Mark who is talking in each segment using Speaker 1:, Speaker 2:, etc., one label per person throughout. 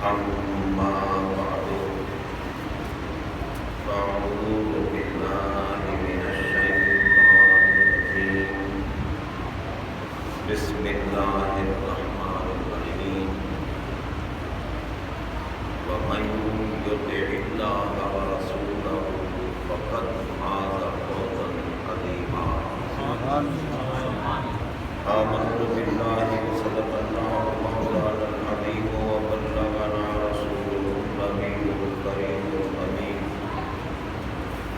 Speaker 1: أما بعد فأعوذ بالله من الشيطان الرجيم بسم الله الرحمن الرحيم ومن يطع الله ورسوله فقد فاز فوزا عظيما آمنت بالله وصدق الله مولانا العظيم وبلغنا رسوله النبي الكريم الأمين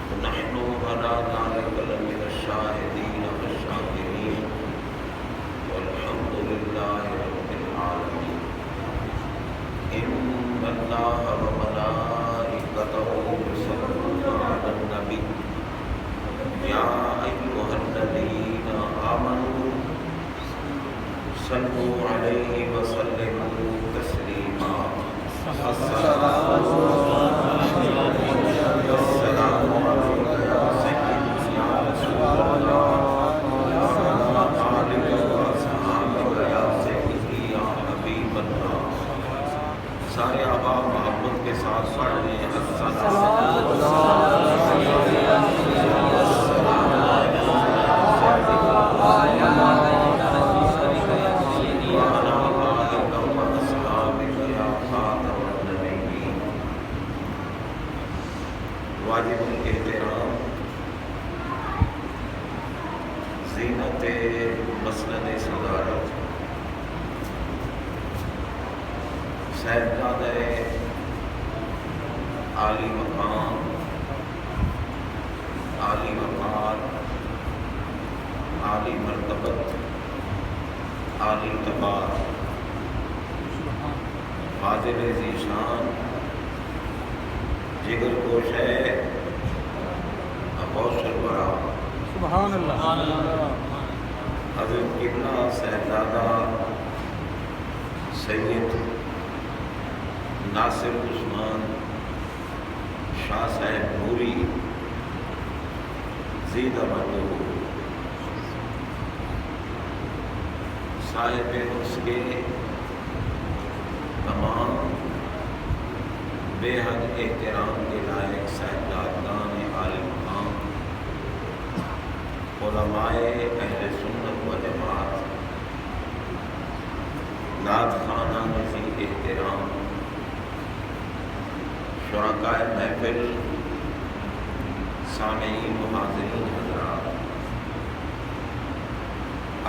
Speaker 1: ونحن على ذلك لمن الشاهدين والشاكرين والحمد لله رب العالمين إن الله وملائكته يصلون على النبي يا أيها الذين آمنوا صلوا عليه وسلموا تسليما السلام عليك يا سيدي يا رسول الله السلام عليك وأصحابك يا سيدي يا حبيب الله سارے احباب محبت کے ساتھ پڑھ لیں واجب الاحترام زینت مسند صدارت صاحبزادہ عالی مقام عالی وقار عالی مرتبت عالی تبار فاضل ذیشان جگر گوش ہے غوث الورا
Speaker 2: سبحان اللہ
Speaker 1: حضرت قبلہ صاحبزادہ سید ناصر عثمان شاہ صاحب نوری زید مندو صاحب اس کے تمام بے حد احترام کے لائق صاحبزادگان عالی مقام علماء اہل سنت و جماعت نعت خانہ ذی احترام شرکاء محفل سامعین و حاضرین حضرات،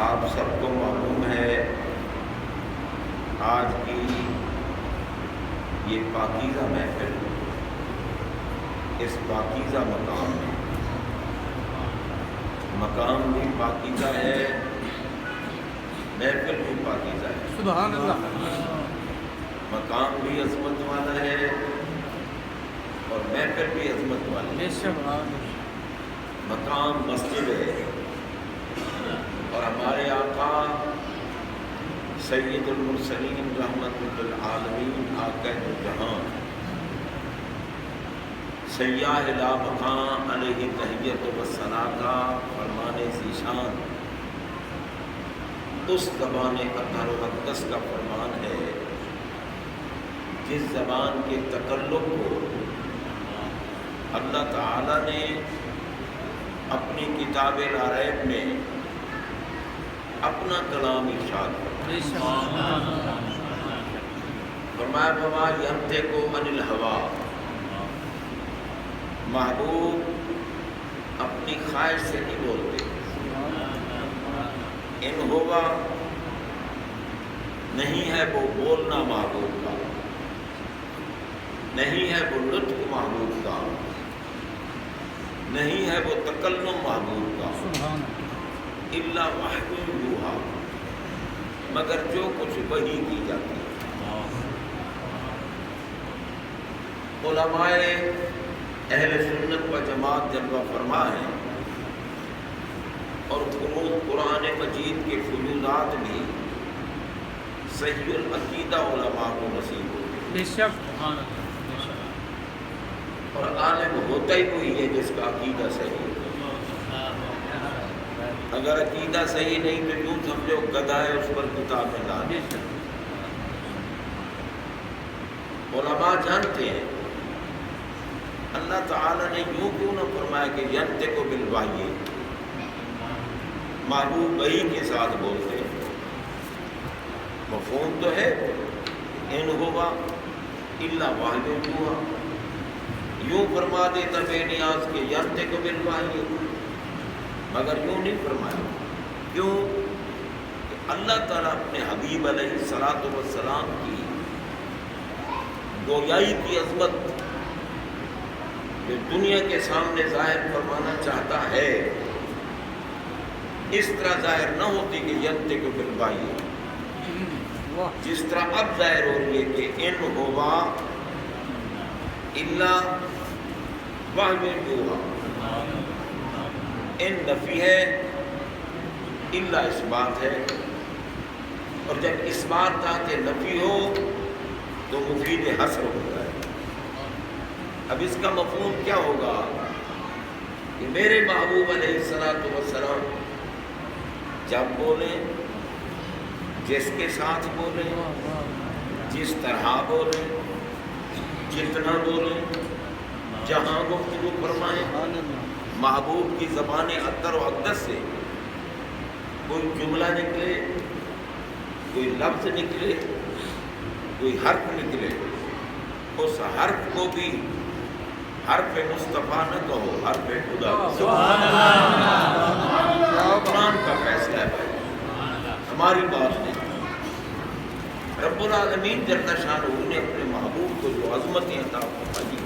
Speaker 1: آپ سب کو معلوم ہے آج کی یہ پاکیزہ محفل اس پاکیزہ مقام بھی پاکیزہ ہے، محفل بھی پاکیزہ ہے،
Speaker 2: سبحان اللہ
Speaker 1: مقام بھی عظمت والا ہے اور محفل بھی عظمت والی ہے۔ مقام مسجد ہے اور ہمارے آقا سید المرسلین رحمت للعالمین آقا جہاں سیاح لا مقام علیہ تحیت و ثنا کا فرمان ذیشان اس زبان اطہر و اقدس کا فرمان ہے جس زبان کے تکلم کو اللہ تعالیٰ نے اپنی کتاب لا ریب میں اپنا کلام ارشاد فرمایا وما ینطق عن الہویٰ، محبوب اپنی خواہش سے نہیں بولتے، ان ہوا نہیں ہے وہ بولنا محبوب کا، نہیں ہے وہ لطف محبوب کا، نہیں ہے وہ تکلم محبوب کا، الا وحی یوحیٰ، مگر جو کچھ وحی کی جاتی ہے۔ علماء اہل سنت و جماعت جلوہ فرما ہے اور قرآن مجید کے فیوزات بھی صحیح العقیدہ علماء کو نصیب ہوتے ہیں، اور عالم ہوتا ہی کوئی ہے جس کا عقیدہ صحیح ہے۔ اگر عقیدہ صحیح نہیں تو یوں سمجھو گدھا ہے اس پر کتابیں لا دی۔ علماء جانتے ہیں اللہ تعالیٰ نے یوں کیوں نہ فرمایا کہ ینطق بالوحی، محبوب وحی کے ساتھ بولتے ہیں؟ مفہوم تو ہے ان ہوا الا وحی ہوا، یوں فرما دیتا بے نیاز کے ینطق بالوحی، مگر یوں نہیں فرمایا۔ کیوں؟ کہ اللہ تعالیٰ اپنے حبیب علیہ الصلوۃ والسلام کی گویائی کی عظمت جو دنیا کے سامنے ظاہر فرمانا چاہتا ہے اس طرح ظاہر نہ ہوتی کہ ینطق بالوحی، جس طرح اب ظاہر ہو رہی ہے کہ ان ہوا الا وحی یوحی، ان نفی ہے، الا اس بات ہے، اور جب اس بات تھا نفی ہو تو مفید حصر ہوتا ہے۔ اب اس کا مفہوم کیا ہوگا کہ میرے محبوب علیہ الصلوۃ والسلام جب بولیں، جس کے ساتھ بولیں، جس طرح بولیں، جتنا بولیں، جہاں گفتگو فرمائیں، محبوب کی زبان اطہر و اقدس سے کوئی جملہ نکلے، کوئی لفظ نکلے، کوئی حرف نکلے، اس حرف کو بھی حرف مصطفیٰ نہ کہو، حرف خدا کہو۔ قرآن کا فیصلہ ہے بھائی، ہماری بات نہیں۔ رب العالمین جل شانہ نے اپنے محبوب کو جو عظمتیں عطا فرمائی،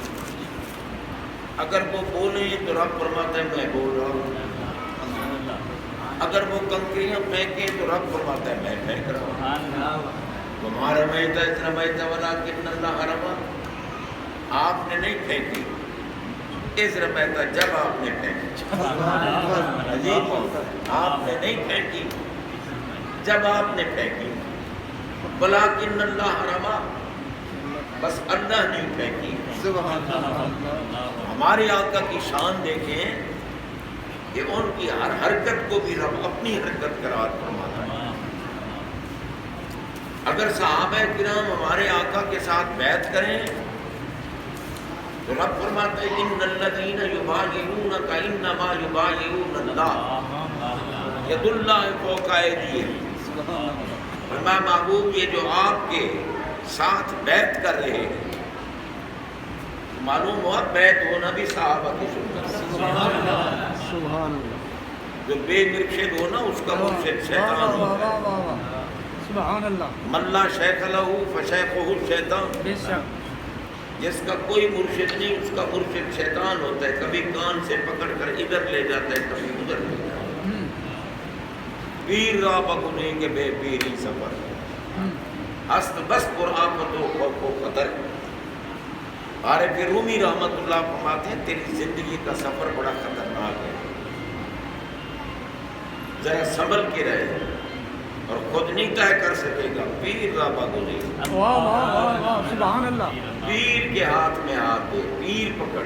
Speaker 1: اگر وہ بولیں تو رب فرماتا ہے میں بول رہا ہوں، اگر وہ کنکریاں پھینکیں تو رب فرماتا ہے میں پھینک رہا ہوں۔ تمہارا میتا اتنا میتا ولکن اللہ حرما، آپ نے نہیں پھینکی، اس رمیتا جب آپ نے پھینکی، عجیب آپ نے نہیں پھینکی جب آپ نے پھینکی، ولکن اللہ حرما، بس اللہ نہیں پھینکی۔ ہمارے آقا کی شان دیکھیں کہ ان کی ہر حرکت کو بھی رب اپنی حرکت قرار فرماتا ہے۔ اگر صحابہ کرام ہمارے آقا کے ساتھ بیعت کریں تو رب فرماتا ہے ان الذین یبایعونک انما یبایعون اللہ ید اللہ فوق ایدیہم، فرمایا محبوب یہ جو آپ کے ساتھ بیعت کر رہے ہیں، معلوم ہوا بیعت ہونا بھی صحابہ کی سنت ہے۔ جو بے مرشد ہونا اس کا مرشد شیطان ہوتا ہے۔
Speaker 2: سبحان اللہ۔
Speaker 1: من لا شیخ لہ فشیخہ الشیطان، جس کا کوئی مرشد نہیں اس کا مرشد شیطان ہوتا ہے، کبھی کان سے پکڑ کر ادھر لے جاتا ہے، کبھی ادھر لے جاتا ہے۔ پیر را بگنے کے بے پیری سفر، ہست بس پر آفت و خوف و خطر۔ عارف رومی رحمت اللہ فرماتے ہیں تیری زندگی کا سفر بڑا خطرناک ہے، ذرا سنبھل کے رہے اور خود نہیں طے کر سکے گا۔ پیر رابع گزی،
Speaker 2: سبحان اللہ۔
Speaker 1: پیر کے ہاتھ میں ہاتھ دے، پیر پکڑ،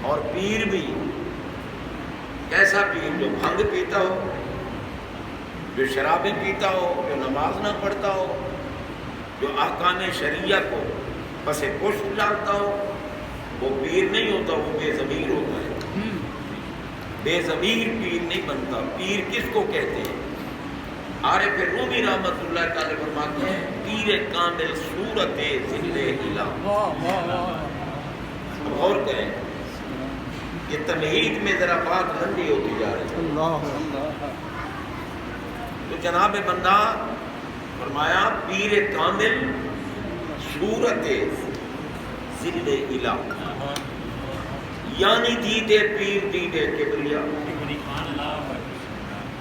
Speaker 1: اور پیر بھی کیسا پیر؟ جو بھنگ پیتا ہو، جو شرابیں پیتا ہو، جو نماز نہ پڑھتا ہو، جو احکام شریعہ کو پس پشت ڈالتا ہو، وہ پیر نہیں ہوتا، وہ بے ضمیر ہوتا ہے۔ بے ضمیر پیر نہیں بنتا۔ پیر کس کو کہتے ہیں؟ عارف رومی رحمت اللہ تعالی فرماتے ہیں پیر کامل صورت ذل الہ۔ اب غور کریں، یہ تمہید میں ذرا بات لمبی ہوتی جا رہی ہے۔ تو جناب بندہ فرمایا پیر کامل صورت ذل الہ، یعنی دیدے پیر دیدے کبریا۔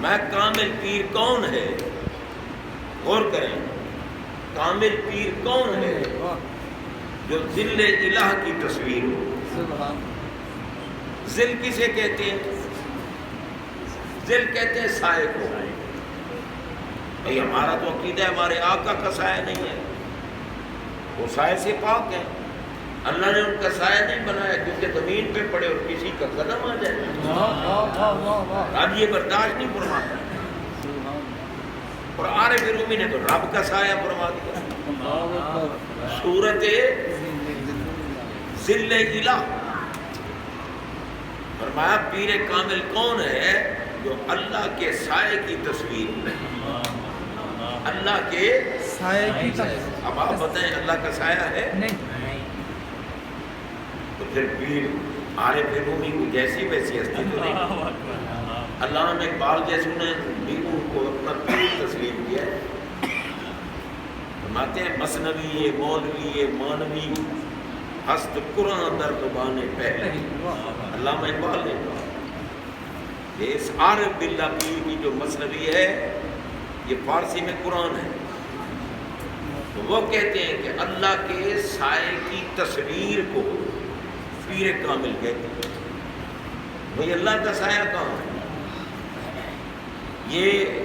Speaker 1: میں کامل پیر کون ہے؟ غور کریں، کامل پیر کون ہے؟ جو ذل الہ کی تصویر ہو۔ ذل کسے کہتے ہیں؟ ذل کہتے ہیں سائے کو۔ بھئی ہمارا تو عقیدہ ہے ہمارے آقا کا سایہ نہیں ہے، وہ سائے سے پاک ہے، اللہ نے ان کا سایہ نہیں بنایا کیونکہ زمین پہ پڑے اور کسی کا قدم آ جائے۔ اب یہ برداشت نہیں فرماتا، اور عارف رومی نے تو رب کا سایہ فرما دیا۔ صورت ذل الہ. فرمایا پیر کامل کون ہے؟ جو اللہ کے سائے کی تصویر، اللہ کے
Speaker 2: سائے کی تصویر.
Speaker 1: اب آپ بتائیں اللہ کا سایہ ہے؟
Speaker 2: نہیں.
Speaker 1: تو پھر پیر عارف رومی کو جیسی ویسی ہستی تو نہیں. علامہ اقبال جیسے نے بیگم کو اپنا پیر تسلیم کیا ہے. فرماتے ہیں مثنوی مولوی مانوی ہست قرآن در زبان پہلے. علامہ اقبال نے کہا کہ اس عارف باللہ پیر کی جو مثنوی ہے یہ فارسی میں قرآن ہے. تو وہ کہتے ہیں کہ اللہ کے سائے کی تصویر کو پیر کامل کہتے ہیں. بھئی اللہ کا سایہ کہاں ہے؟ یہ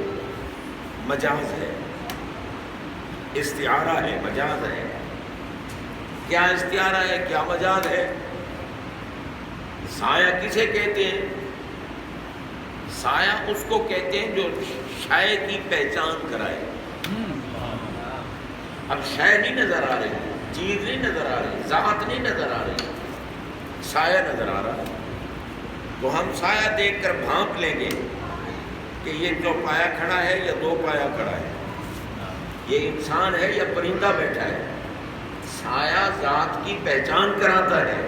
Speaker 1: مجاز ہے، استعارہ ہے، مجاز ہے. کیا استعارہ ہے، کیا مجاز ہے؟ سایہ کسے کہتے ہیں؟ سایہ اس کو کہتے ہیں جو شے کی پہچان کرائے. اب شے نہیں نظر آ رہی، چیز نہیں نظر آ رہی، ذات نہیں نظر آ رہی، سایہ نظر آ رہا ہے. تو ہم سایہ دیکھ کر بھانپ لیں گے کہ یہ جو پایا کھڑا ہے یا دو پایا کھڑا ہے، یہ انسان ہے یا پرندہ بیٹھا ہے. سایہ ذات کی پہچان کراتا ہے.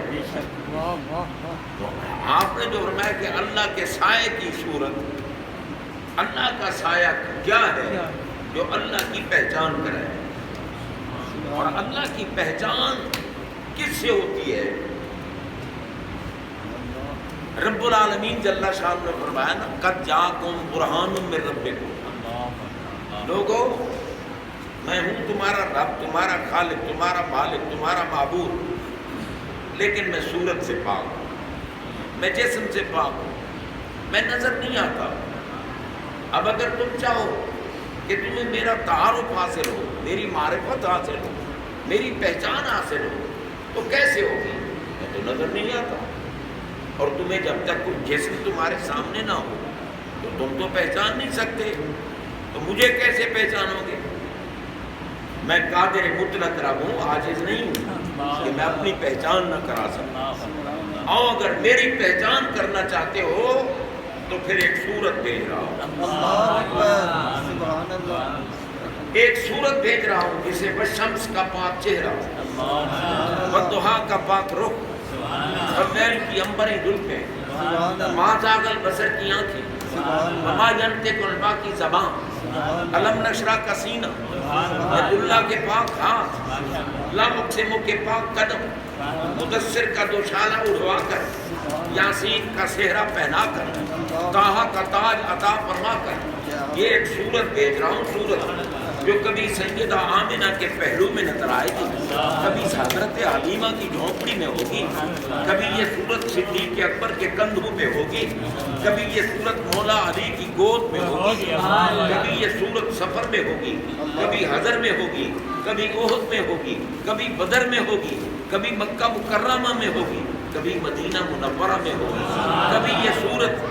Speaker 1: تو آپ نے جو فرمایا کہ اللہ کے سائے کی صورت، اللہ کا سایہ کیا ہے؟ جو اللہ کی پہچان کرائے. اور اللہ کی پہچان کس سے ہوتی ہے؟ رب العالمین جل شاہ نے فرمایا نا قد جاءکم برہان من ربکم. لوگوں میں ہوں تمہارا رب، تمہارا خالق، تمہارا مالک، تمہارا معبود، لیکن میں صورت سے پاک ہوں، میں جسم سے پاک ہوں، میں نظر نہیں آتا. اب اگر تم چاہو کہ تمہیں میرا تعارف حاصل ہو، میری معرفت حاصل ہو، میری پہچان حاصل ہو، تو کیسے ہوگی؟ میں تو نظر نہیں آتا. اور تمہیں جب تک کوئی جسم تمہارے سامنے نہ ہو تو تم تو پہچان نہیں سکتے. تو مجھے کیسے پہچانو گے؟ میں قادر مطلق رب ہوں، عاجز نہیں ہوں کہ میں اپنی پہچان نہ کرا سکتا. اور اگر میری پہچان کرنا چاہتے ہو تو پھر ایک صورت بھیج رہا ہوں. ایک صورت بھیج رہا ہوں جسے والشمس کا پاک چہرہ، والضحیٰ کا پاک رخ، واللیل کی عنبریں زلفیں، ما زاغ البصر کی آنکھیں، وما ینطق الہویٰ کی زبان، علم نشرح کا سینہ، اللہ کے پاک ہاتھ، لا اقسم کے پاک قدم، مدثر کا دوشالہ اڑوا کر، یاسین کا صحرا پہنا کر، طٰہٰ کا تاج عطا فرما کر. یہ ایک صورت بھیج رہا ہوں، صورت جو کبھی سیدہ آمنہ کے پہلو میں نظر آئے گی، کبھی حضرت حلیمہ کی جھونپڑی میں ہوگی، کبھی یہ صورت صدیق اکبر کے کندھوں پہ ہوگی، کبھی یہ صورت مولا علی کی گود میں ہوگی، کبھی یہ صورت سفر میں ہوگی، کبھی حضر میں ہوگی، کبھی احد میں ہوگی، کبھی بدر میں ہوگی، کبھی مکہ مکرمہ میں ہوگی، کبھی مدینہ منورہ میں ہوگی. کبھی یہ صورت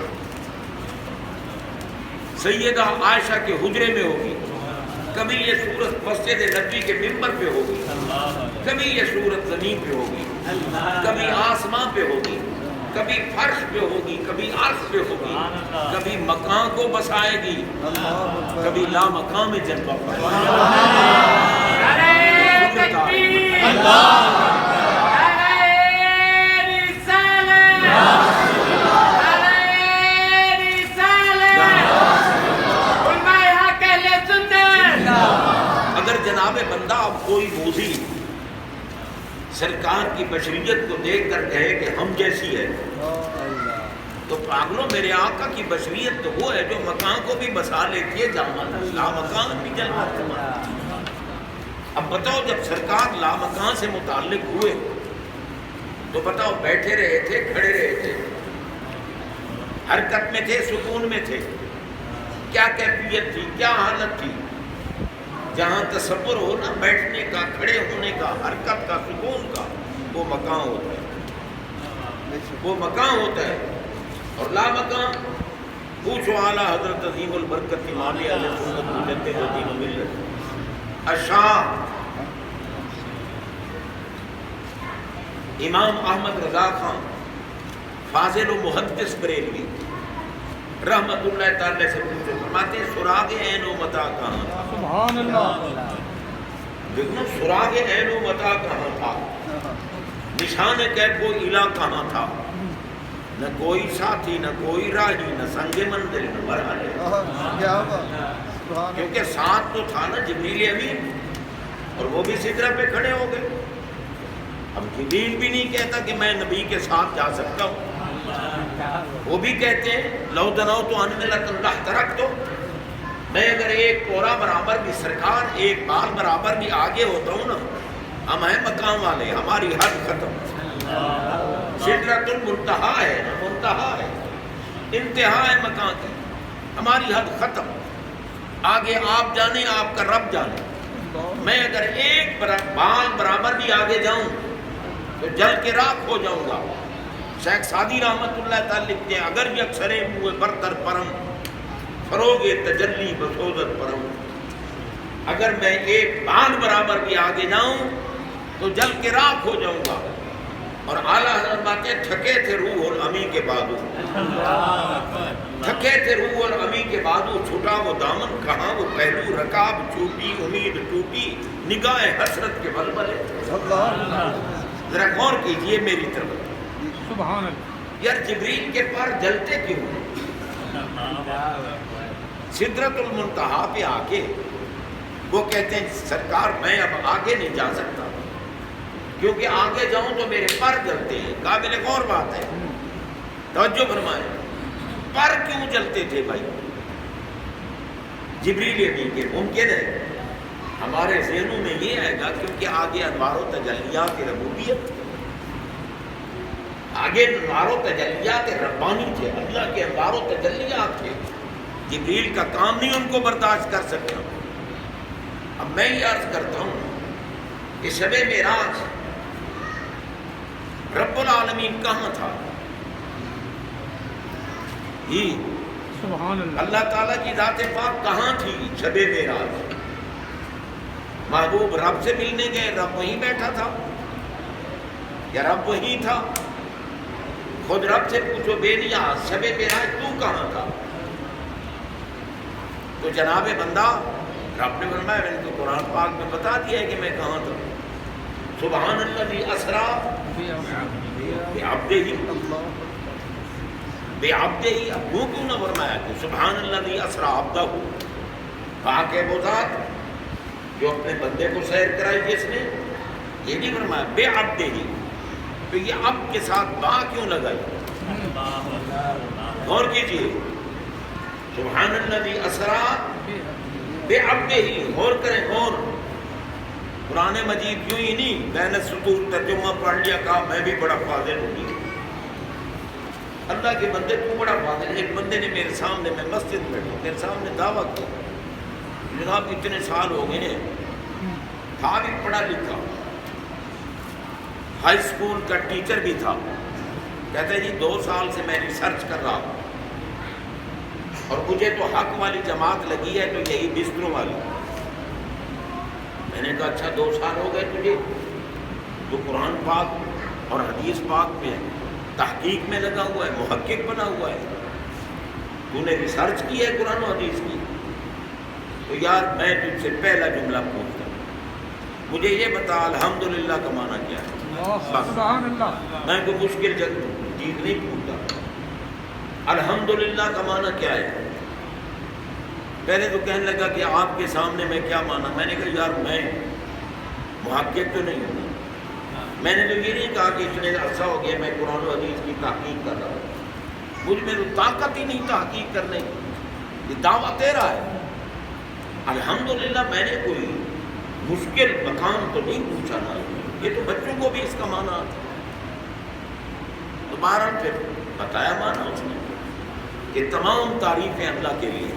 Speaker 1: سیدہ عائشہ کے حجرے میں ہوگی، کبھی یہ صورت مسجد نبی کے ممبر پہ ہوگی، کبھی یہ صورت زمین پہ ہوگی، کبھی آسمان پہ ہوگی، کبھی فرش پہ ہوگی، کبھی عرش پہ ہوگی، کبھی مکان کو بسائے گی، کبھی لا مکان میں جلوہ جناب بندہ اب کوئی موذی سرکار کی بشریت کو دیکھ کر کہے کہ ہم جیسی ہے تو پاگلوں، میرے آقا کی بشریت تو وہ ہے جو مکان کو بھی بسا لیتی ہے، لا مکان بھی جلوہ فرما. اب بتاؤ جب سرکار لا مکان سے متعلق ہوئے تو بتاؤ بیٹھے رہے تھے، کھڑے رہے تھے، حرکت میں تھے، سکون میں تھے، کیا کیفیت تھی، کیا حالت تھی؟ جہاں تصور ہو نا بیٹھنے کا، کھڑے ہونے کا، حرکت کا، سکون کا، وہ مکان ہوتا ہے، وہ مکان ہوتا ہے. اور لا مکان پوچھو اعلیٰ حضرت عظیم البرکت امام اہل سنت مجدد دین و ملت اشاہ امام احمد رضا خان فاضل و محدث بریلوی رحمت اللہ تعالی سے پوچھو، فرماتے ہیں سراغ عین و متا کہاں تھا؟
Speaker 2: سبحان اللہ.
Speaker 1: دیکھو سراغ عین و متا کہاں تھا، نشان کیف و الہ کہاں تھا، نہ کوئی ساتھی نہ کوئی راہی نہ سنگ منزل نہ مرحلے.
Speaker 2: کیا بات.
Speaker 1: کیونکہ ساتھ تو تھا نا جبریل امین، اور وہ بھی سدرہ پہ کھڑے ہو گئے. اب جبریل بھی نہیں کہتا کہ میں نبی کے ساتھ جا سکتا ہوں، وہ بھی کہتے ہیں لو دنوت ان ملت اللہ ترک تو، میں اگر ایک کوڑا برابر بھی سرکار ایک بال برابر بھی آگے ہوتا ہوں نا، ہم ہیں مقام والے، ہماری حد ختم. سدرۃ المنتہا ہے، منتہا ہے، انتہا ہے مکان کی، ہماری حد ختم. آگے آپ جانے، آپ کا رب جانے. میں اگر ایک بال برابر بھی آگے جاؤں تو جل کے راکھ ہو جاؤں گا. شیخ سعدی رحمت اللہ تعالی لکھتے ہیں اگر بھی اکثرے ہوئے برتر پرم فروغ تجلی بسودت پرم، اگر میں ایک بال برابر بھی آگے جاؤں تو جل کے راکھ ہو جاؤں گا. اور اعلیٰ حضرت باتیں تھکے تھے روح اور امی کے بادو، تھکے تھے روح اور امی کے بادو، چھوٹا وہ دامن کہاں وہ پہلو، رکاب چھوٹی امید ٹوٹی، نگاہ حسرت کے بلبلے. ذرا غور کیجئے میری طرف.
Speaker 2: سبحان اللہ.
Speaker 1: یار جبریل کے پر جلتے کیوں ہیں؟ سدرۃ المنتہا پہ آ کے وہ کہتے ہیں سرکار میں اب آگے نہیں جا سکتا کیونکہ آگے جاؤں تو میرے پر جلتے ہیں. قابل غور بات ہے، توجہ فرمائیں. پر کیوں جلتے تھے بھائی جبریل امین کے؟ ممکن ہے ہمارے ذہنوں میں یہ آئے گا کیونکہ آگے انوار و تجلیات ربوبیت، آگے انوار و تجلیات ربانی تھے، اللہ کے انوار و تجلیات تھے. جبریل کا کام نہیں ان کو برداشت کر سکتا. اب میں یہ عرض کرتا ہوں کہ شب معراج رب العالمین کہاں تھا؟
Speaker 2: سبحان اللہ.
Speaker 1: اللہ تعالیٰ کی ذات پاک کہاں تھی شب معراج؟ محبوب رب سے ملنے گئے، رب وہیں بیٹھا تھا یا رب وہیں تھا؟ خود رب سے پوچھو بے نیاز شب معراج تو کہاں تھا؟ تو جناب بندہ رب نے فرمایا میں نے تو قرآن پاک میں بتا دیا ہے کہ میں کہاں تھا. سبحان الذی اسریٰ بعبدہ، بعبدہ. اب وہ کیوں نہ فرمایا کہ سبحان الذی اسریٰ عبدہ، پاک ہے وہ ذات جو اپنے بندے کو سیر کرائی جس نے. یہ نہیں فرمایا بعبدہ، تو یہ اب کے ساتھ با کیوں لگائی؟ غور کیجیے. سبحان الذی اسریٰ بعبدہ، غور کریں غور. قرآن مجید یوں ہی نہیں بین السطور ترجمہ پڑھ لیا کہا میں بھی بڑا فاضل ہوں. اللہ کے بندے تو بڑا فاضل. ایک بندے نے میرے سامنے، میں مسجد میں میرے سامنے دعویٰ کیا جناب اتنے سال ہو گئے ہیں، تھا بھی پڑھا لکھا، ہائی اسکول کا ٹیچر بھی تھا. کہتے ہیں جی 2 سال سے میں ریسرچ کر رہا ہوں اور مجھے تو حق والی جماعت لگی ہے تو یہی بستروں والی. میں نے کہا اچھا 2 سال ہو گئے تجھے تو قرآن پاک اور حدیث پاک میں تحقیق میں لگا ہوا ہے، محقق بنا ہوا ہے، تو نے ریسرچ کی ہے قرآن و حدیث کی. تو یار میں تجھ سے پہلا جملہ پوچھتا ہوں، مجھے یہ بتا الحمدللہ کا معنی کیا ہے؟
Speaker 2: سبحان اللہ.
Speaker 1: میں کوئی مشکل چیز نہیں پوچھتا. الحمدللہ کا معنی کیا ہے؟ پہلے تو کہنے لگا کہ آپ کے سامنے میں کیا مانا. میں نے کہا یار میں محقق تو نہیں ہوں، میں نے تو یہ نہیں کہا کہ اتنے عرصہ ہو گیا میں قرآن و حدیث کی تحقیق کر رہا ہوں، مجھ میں تو طاقت ہی نہیں تحقیق کرنے کی. یہ دعویٰ تیرا ہے. الحمدللہ میں نے کوئی مشکل مقام تو نہیں پوچھا نا، یہ تو بچوں کو بھی اس کا معنی آتا. دوبارہ پھر بتایا معنی اس نے کہ تمام تعریفیں اللہ کے لیے،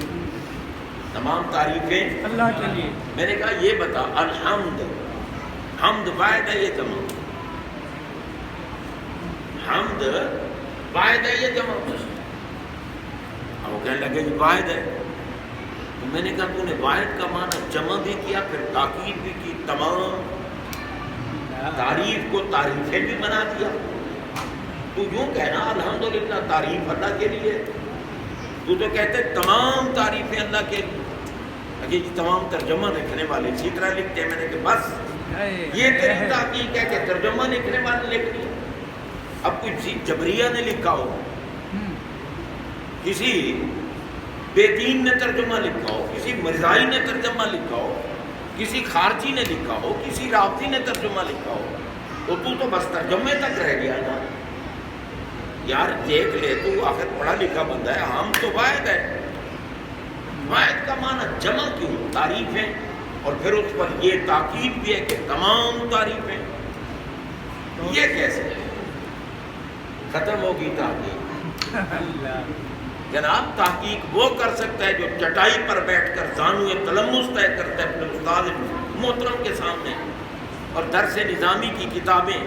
Speaker 1: تمام تعریفیں
Speaker 2: اللہ کے لیے.
Speaker 1: میں نے کہا یہ بتا الحمد، حمد واحد ہے یہ جمع، حمد واحد ہے یہ جمع. اب وہ کہنے لگے کہ واحد ہے. تو میں نے کہا تو نے واحد کا معنی جمع بھی کیا پھر تاکید بھی کی، تمام. تعریف کو تعریفیں بھی بنا دیا. تو یوں کہنا الحمدللہ تعریف اللہ کے لیے. تو کہتے تمام تعریفیں اللہ کے لیے. یہ تمام ترجمہ لکھنے والے اسی طرح لکھتے ہیں. میں نے کہ بس یہ تیری تحقیق ہے کہ ترجمہ لکھنے والے لکھ لیا. اب کسی جبریہ نے لکھا ہو, کسی بے دین نے ترجمہ لکھا ہو, کسی مرزائی نے ترجمہ لکھا ہو, کسی خارجی نے لکھا ہو, کسی رابطی نے ترجمہ لکھا ہو, تو بس ترجمے تک رہ گیا نا. یار دیکھ لے, تو آخر پڑھا لکھا بندہ ہے, ہم تو واحد ہے. واحد کا معنی جمع کیوں؟ تعریفیں. اور پھر اس پر یہ تاکید بھی ہے کہ تمام تعریفیں. یہ کیسے ختم ہوگی تحقیق؟ جناب تحقیق وہ کر سکتا ہے جو چٹائی پر بیٹھ کر زانوئے تلمس طے کرتا ہے اپنے استاد محترم کے سامنے, اور درس نظامی کی کتابیں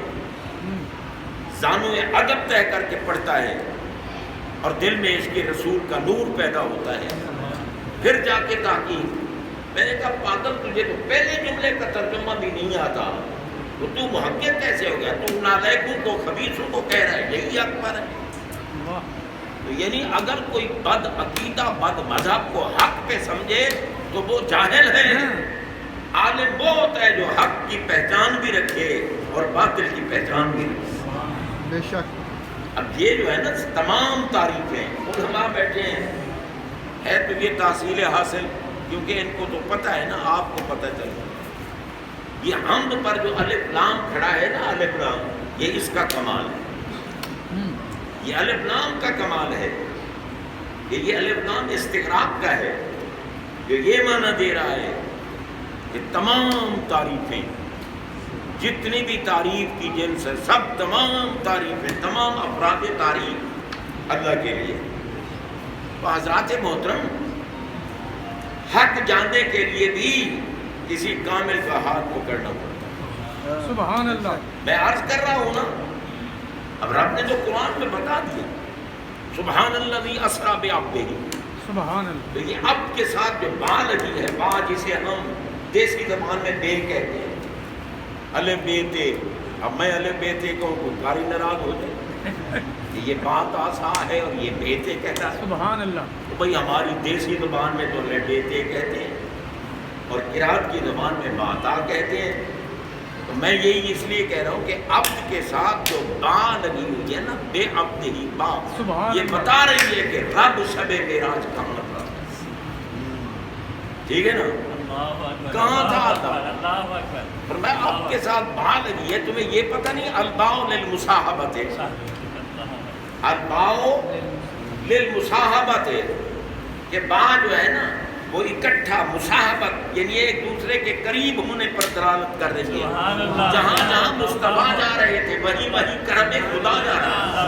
Speaker 1: زانوئے ادب طے کر کے پڑھتا ہے, اور دل میں عشق رسول کا نور پیدا ہوتا ہے. پھر جا کے تحقیق. میں نے کہا پاگل, تجھے تو پہلے جملے کا ترجمہ بھی نہیں آتا, تو محقق کیسے ہو گیا؟ تو نالائقوں کو خبیثوں کو کہہ رہا ہے یہی اکبر ہے. تو یعنی اگر کوئی بد عقیدہ بد مذہب کو حق پہ سمجھے تو وہ جاہل ہے. عالم وہ ہوتا ہے جو حق کی پہچان بھی رکھے اور باطل کی پہچان بھی رکھے.
Speaker 2: بے شک.
Speaker 1: اب یہ جو ہے نا تمام تعریفیں علماء بیٹھے ہیں, ہے تو یہ تحصیل حاصل, کیونکہ ان کو تو پتہ ہے نا, آپ کو پتہ چلے. یہ حمد پر جو الف لام کھڑا ہے نا, الف لام, یہ اس کا کمال ہے. یہ الف لام کا کمال ہے کہ یہ الف لام استغراق کا ہے, جو یہ معنی دے رہا ہے کہ تمام تعریفیں, جتنی بھی تعریف کی جنس ہے, سب تمام تعریفیں, تمام افراد تعریف اللہ کے لیے. تو حضرات محترم, حق جاننے کے لیے بھی کسی کامل کا ہاتھ پکڑنا پڑتا ہے.
Speaker 2: سبحان اللہ.
Speaker 1: میں عرض کر رہا ہوں نا, اب رب نے جو قرآن میں بتا دیا سبحان الذی اسریٰ بعبدہ,
Speaker 2: سبحان اللہ.
Speaker 1: تو یہ اب کے ساتھ جو با لگی ہے, با جسے ہم دیسی زبان میں بے کہتے ہیں, الف بے تے. اب میں الف بے تے کہوں کوئی قاری ناراض ہو جائے کہ یہ بات آسا ہے اور یہ بے تے کہتا ہے.
Speaker 2: سبحان اللہ.
Speaker 1: تو بھئی ہماری دیسی زبان میں تو الف بے تے کہتے ہیں, اور قرات کی زبان میں باتا کہتے ہیں. تو میں یہی اس لیے کہہ رہا ہوں کہ عبد کے ساتھ جو با لگی ہوئی ہے نا, بے عبد ہی با, یہ بتا رہی ہے کہ رب شب معراج کا مطلب. ٹھیک ہے نا, کہاں تھا اللہ؟ فرمایا اب کے ساتھ با لگی ہے. تمہیں یہ پتہ نہیں الباء للمصاحبت ہے, الباء للمصاحبت ہے, کہ با جو ہے نا وہ اکٹھا, مصاحبت یعنی ایک دوسرے کے قریب ہونے پر دلالت کر رہی ہے. جہاں جہاں مصطفیٰ جا رہے تھے وہیں وہیں کرم خدا جا رہا ہے,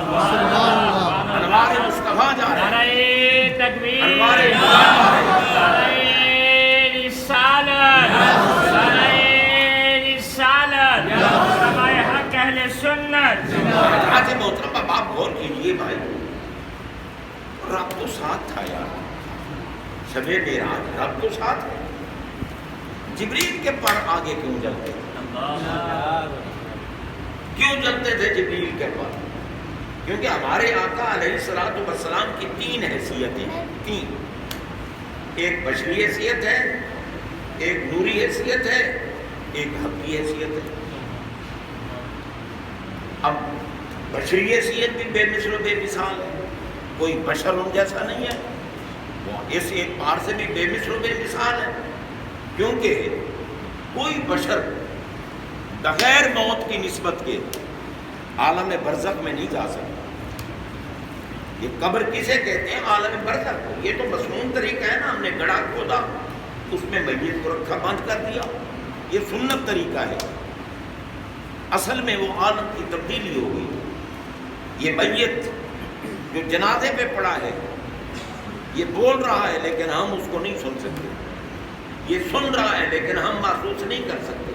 Speaker 1: انوار مصطفیٰ جا رہا ہے, انوار خدا جا رہا ہے. محترم اب آپ غور کیجیے بھائی, رب تو ساتھ تھا یار, شب معراج رب تو ساتھ ہے. جبریل کے پر آگے کیوں جلتے تھے؟ کیوں جلتے تھے جبریل کے پر؟ کیونکہ ہمارے آقا علیہ الصلوۃ والسلام کی تین حیثیتیں ہیں. تین, ایک بشری حیثیت ہے, ایک نوری حیثیت ہے, ایک حقی حیثیت ہے. اب بشری حیثیت بھی بے مثل و بے مثال ہے, کوئی بشر ان جیسا نہیں ہے. وہ اس اعتبار سے بھی بے مثل و بے مثال ہے کیونکہ کوئی بشر بغیر موت کی نسبت کے عالم برزخ میں نہیں جا سکتا. یہ قبر کسے کہتے ہیں؟ عالم برزخ کو. یہ تو مصنون طریقہ ہے نا, ہم نے گڑھا کھودا, اس میں میت کو رکھا, بند کر دیا. یہ سنت طریقہ ہے. اصل میں وہ عالم کی تبدیلی ہو گئی. یہ میت جو جنازے پہ پڑا ہے یہ بول رہا ہے لیکن ہم اس کو نہیں سن سکتے, یہ سن رہا ہے لیکن ہم محسوس نہیں کر سکتے.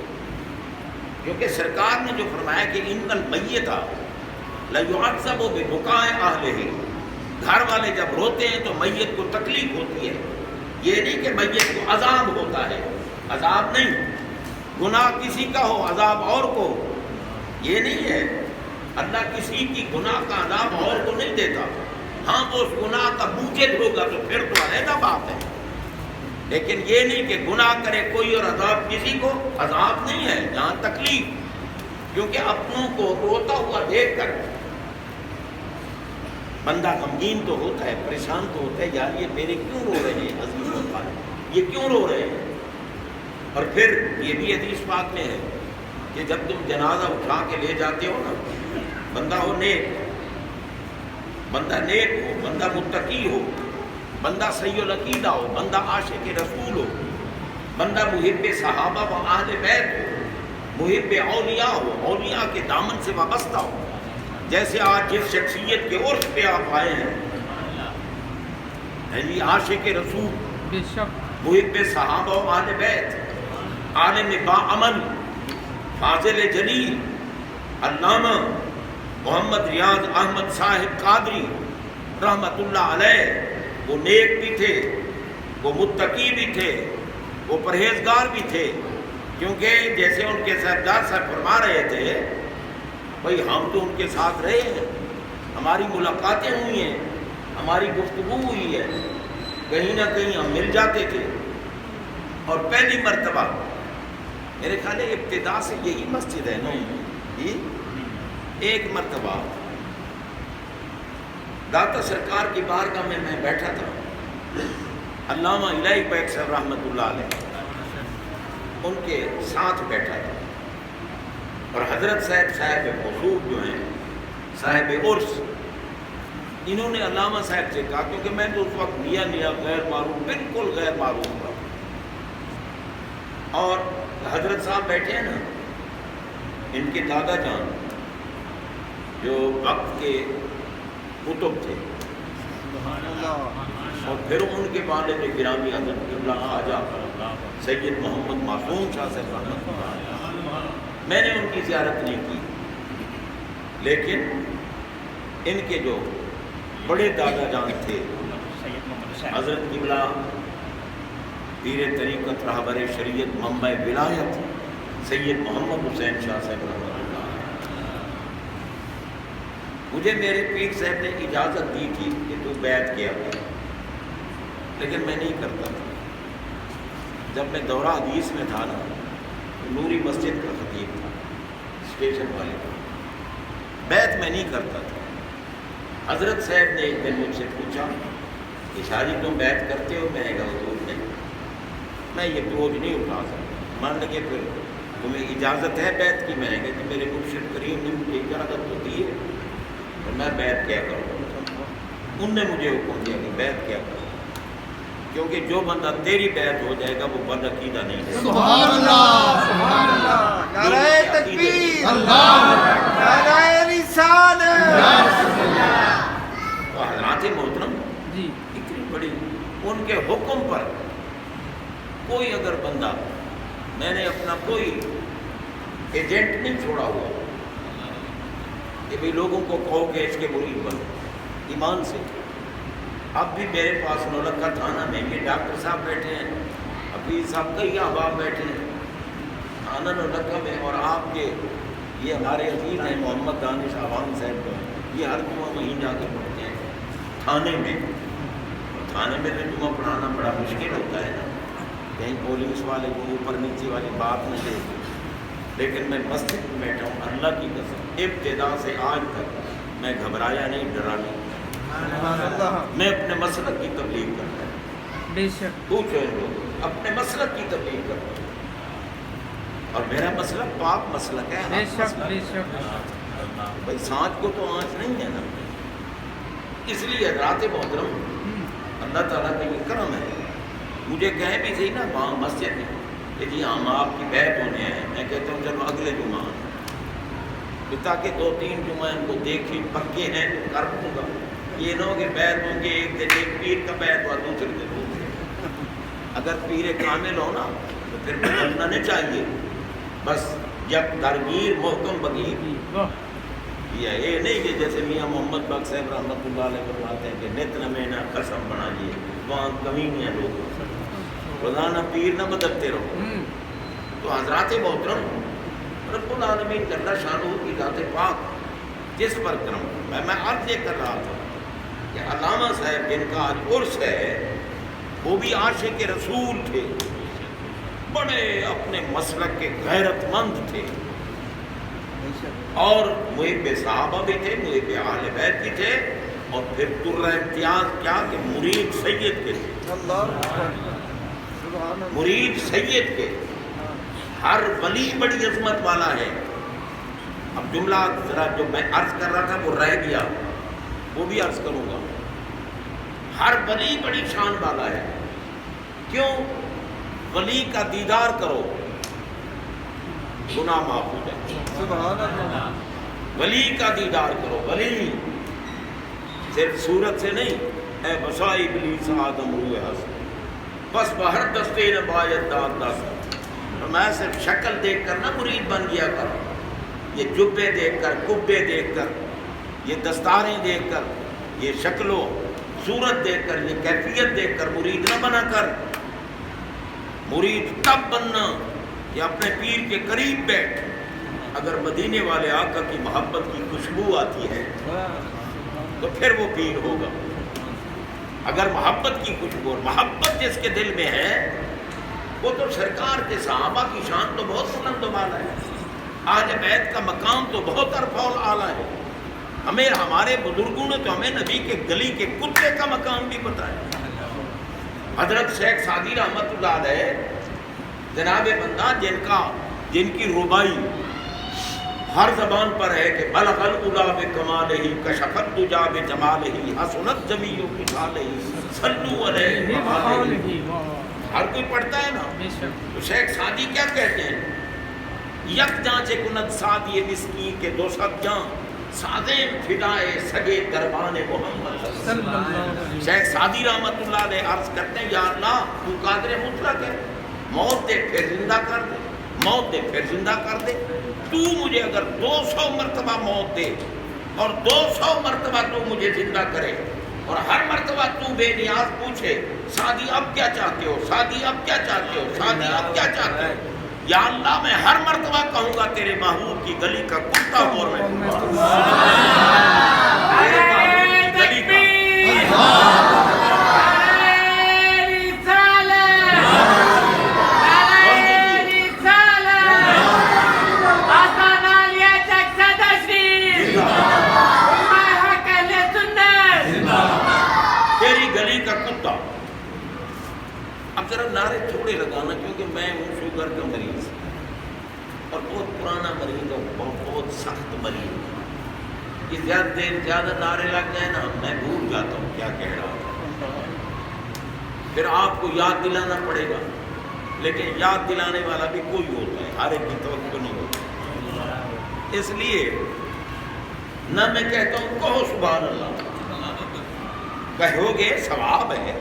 Speaker 1: کیونکہ سرکار نے جو فرمایا کہ ان المیت لیعذب ببکاء اہلہ, گھر والے جب روتے ہیں تو میت کو تکلیف ہوتی ہے. یہ نہیں کہ میت کو عذاب ہوتا ہے, عذاب نہیں. گناہ کسی کا ہو عذاب اور کو, یہ نہیں ہے. اللہ کسی کی گناہ کا عذاب اور کو نہیں دیتا. ہاں وہ اس گناہ کا موجب ہوگا تو پھر تو علیحدہ بات ہے، لیکن یہ نہیں کہ گناہ کرے کوئی اور عذاب کسی کو. عذاب نہیں ہے یہاں تکلیف، کیونکہ اپنوں کو روتا ہوا دیکھ کر بندہ غمگین تو ہوتا ہے، پریشان تو ہوتا ہے، یار یہ میرے کیوں رو رہے ہیں عزیز و طالب، یہ کیوں رو رہے ہیں. اور پھر یہ بھی حدیث پاک میں ہے کہ جب تم جنازہ اٹھا کے لے جاتے ہو نا، بندہ ہو نیک، بندہ نیک ہو، بندہ متقی ہو، بندہ صحیح العقیدہ ہو، بندہ عاشق رسول ہو، بندہ محب صحابہ و اہل بیت ہو، محب اولیاء ہو، اولیاء کے دامن سے وابستہ ہو. جیسے آج جس شخصیت کے عرف پہ آپ آئے ہیں، جی عاشق رسول،
Speaker 2: بے شک
Speaker 1: محب صحابہ و اہل بیت، عالم با عمل، فاضل جلیل، علامہ محمد ریاض احمد صاحب قادری رحمت اللہ علیہ. وہ نیک بھی تھے، وہ متقی بھی تھے، وہ پرہیزگار بھی تھے. کیونکہ جیسے ان کے سردار صاحب فرما رہے تھے، بھئی ہم تو ان کے ساتھ رہے ہیں، ہماری ملاقاتیں ہوئی ہیں، ہماری گفتگو ہوئی ہے، کہیں نہ کہیں ہم مل جاتے تھے. اور پہلی مرتبہ میرے خیال ہے ابتدا سے یہی مسجد ہے نا جی. ایک مرتبہ داتا سرکار کی بارگاہ میں بیٹھا تھا، علامہ الہی بیگ صاحب رحمۃ اللہ علیہ ان کے ساتھ بیٹھا تھا، اور حضرت صاحب موصوف جو ہیں صاحب عرس، انہوں نے علامہ صاحب سے کہا، کیونکہ میں تو اس وقت نیا غیر معروف، بالکل غیر معروف تھا، اور حضرت صاحب بیٹھے ہیں نا، ان کے دادا جان جو وقت کے کتب تھے، اور پھر ان کے والد گرامی حضرت قبلہ خواجہ سید محمد معصوم شاہ صاحب رحمۃ اللہ علیہ. میں نے ان کی زیارت نہیں کی، لیکن ان کے جو بڑے دادا جان تھے حضرت قبلہ پیر طریقت رہبر شریعت منبع ولایت سید محمد حسین شاہ صاحب رحمۃ اللہ علیہ، مجھے میرے پیر صاحب نے اجازت دی تھی کہ تو بیعت کیا کر، لیکن میں نہیں کرتا تھا. جب میں دورہ حدیث میں تھا نا، نوری مسجد کا خطیب تھا اسٹیشن والے کا، بیعت میں نہیں کرتا تھا. حضرت صاحب نے ایک دن مجھ سے پوچھا کہ شاہ جی تم بیعت کرتے ہو؟ میں نے کہا حضور نہیں، میں یہ بوجھ نہیں اٹھا سکتا. مان لگے پھر تمہیں اجازت ہے بیعت کی؟ میں نے کہا کہ میرے مرشد کریم نے مجھے اجازت تو دی ہے، اور میں بیعت کیا کروں. ان نے مجھے حکم دیا کہ بیعت کیا کروں، کیونکہ جو بندہ تیری بیعت ہو جائے گا وہ بد عقیدہ نہیں ہے.
Speaker 2: سبحان اللہ، سبحان اللہ،
Speaker 3: نعرہ تکبیر، نعرہ رسالت.
Speaker 1: تو حضرات محترم
Speaker 2: جی
Speaker 1: اتنی بڑی ان کے حکم پر کوئی اگر بندہ، میں نے اپنا کوئی ایجنٹ نہیں چھوڑا ہوا کہ بھی لوگوں کو کہو کہ اس کے مرید بنو، ایمان سے. اب بھی میرے پاس نولکھا تھانہ میں یہ ڈاکٹر صاحب بیٹھے ہیں، ابھی صاحب کئی احباب بیٹھے ہیں تھانہ نولکھا میں، اور آپ کے یہ ہمارے عزیز ہیں محمد دانش عوام صاحب جو ہیں، یہ ہر جمعہ وہیں جا کر پڑھتے ہیں تھانے میں. اور تھانے میں تو جمعہ پڑھانا بڑا مشکل ہوتا ہے نا، کہیں پولیس والے کو اوپر نیچے والی بات نہ دے. لیکن میں مسجد میں بیٹھا ہوں، اللہ کی قسم ابتدا سے آج تک میں گھبرایا نہیں، ڈرا نہیں. میں اپنے مسلک کی تبلیغ کرتا ہوں،
Speaker 2: بے شک
Speaker 1: پوچھو ان لوگ، اپنے مسلک کی تبلیغ کرتا ہوں، اور میرا مسلک پاک مسلک ہے.
Speaker 2: بے
Speaker 1: حق
Speaker 2: شک
Speaker 1: مسلک
Speaker 2: بے
Speaker 1: ہے.
Speaker 2: شک.
Speaker 1: بھائی سانچ کو تو آنچ نہیں ہے نا. اس لیے حضرات محترم اللہ تعالیٰ کا یہ کرم ہے. مجھے کہیں بھی صحیح نا وہاں مسجد میں کہ جی ہم آپ کی بیعت ہونے ہیں، میں کہتا ہوں چلو اگلے جمعہ، تاکہ 2-3 جمعہ ان کو دیکھیں پکے ہیں تو کر دوں گا. یہ نہ ہو کہ بیعت ہوں گے ایک دن ایک پیر کا بیعت ہوا دوسرے دن دوسرے. اگر پیر کامل ہو نا تو پھر بدلنا نہیں چاہیے. بس جب درگیر محکم بگیر، یہ نہیں کہ جیسے میاں محمد بخش صاحب رحمۃ اللہ علیہ فرماتے ہیں کہ نت نمینا قسم بنا لیے، وہاں کمی نہیں ہے، لوگ روزانہ پیر نہ بدلتے رہو. تو حضرات محترم رب العالمین جل شانہ کی ذات پاک جس پر کرم میں عرض یہ کر رہا تھا کہ علامہ صاحب جن کا آج عرس ہے وہ بھی عاشق رسول تھے، بڑے اپنے مسلک کے غیرت مند تھے، اور محب صحابہ بھی تھے، محب اہل بیت بھی تھے، اور پھر درہ امتیاز کیا کہ مرید سید کے تھے، مرید سید کے۔ ہر ولی بڑی عظمت والا ہے۔ اب جملہ ذرا جو میں عرض کر رہا تھا وہ رہ گیا، وہ بھی عرض کروں گا۔ ہر ولی بڑی شان والا ہے۔ کیوں؟ ولی کا دیدار کرو گناہ معاف ہو جائے۔
Speaker 3: سبحان اللہ۔
Speaker 1: ولی کا دیدار کرو، ولی صرف صورت سے نہیں، اے بسا ابلیس آدم روح حسن بس بہر دستے نبایت داد دست، میں صرف شکل دیکھ کر نہ مرید بن گیا کر، یہ جبے دیکھ کر، کبے دیکھ کر، یہ دستاریں دیکھ کر، یہ شکل و صورت دیکھ کر، یہ کیفیت دیکھ کر مرید نہ بنا کر۔ مرید تب بننا کہ اپنے پیر کے قریب بیٹھ، اگر مدینے والے آقا کی محبت کی خوشبو آتی ہے تو پھر وہ پیر ہوگا۔ اگر محبت کی خوشبو، اور محبت جس کے دل میں ہے وہ تو سرکار کے صحابہ کی شان تو بہت بلند و بالا ہے، اہل بیت کا مقام تو بہت عرفہ اعلیٰ ہے۔ ہمیں ہمارے بزرگوں نے تو ہمیں نبی کے گلی کے کتے کا مقام بھی بتایا۔ حضرت شیخ سعدی رحمت اللہ علیہ جناب بندہ جن کی ربائی ہر زبان پر ہے کہ بلغ العلا بکمالہ کشف الدجا بجمالہ حسنت جمیع خصالہ صلوا علیہ وآلہ، ہر کوئی پڑھتا ہے نا۔ تو شیخ سعدی کیا کہتے ہیں؟ یک جاں چے کند سعدی مسکین کے دو سب جاں سادیں فدائے سگے دربان محمد۔ شیخ سعدی رحمت اللہ علیہ عرض کرتے ہیں یا اللہ تو قادر مطلق ہے، موت دے پھر زندہ کر دے، موت دے پھر زندہ کر دے۔ تو مجھے اگر 200 مرتبہ موت دے اور 200 مرتبہ تو مجھے زندہ کرے، اور ہر مرتبہ تو بے نیاز پوچھے سعدی اب کیا چاہتے ہو، سعدی اب کیا چاہتے ہو، سعدی اب کیا چاہتے ہو، یا اللہ میں ہر مرتبہ کہوں گا تیرے محبوب کی گلی کا کتا اور میں تیرے محبوب کی گلی کا اب ذرا نعرے تھوڑے لگانا، کیونکہ میں ہوں شوگر کا مریض اور بہت پرانا مریض اور بہت سخت مریض۔ یہ زیادہ نعرے لگ جائے نا میں بھول جاتا ہوں کیا کہہ رہا تھا، پھر آپ کو یاد دلانا پڑے گا، لیکن یاد دلانے والا بھی کوئی ہوتا ہے، ہر ایک کی توقع نہیں ہوتی۔ اس لیے نہ میں کہتا ہوں کہو سبحان اللہ، کہو گے ثواب ہے،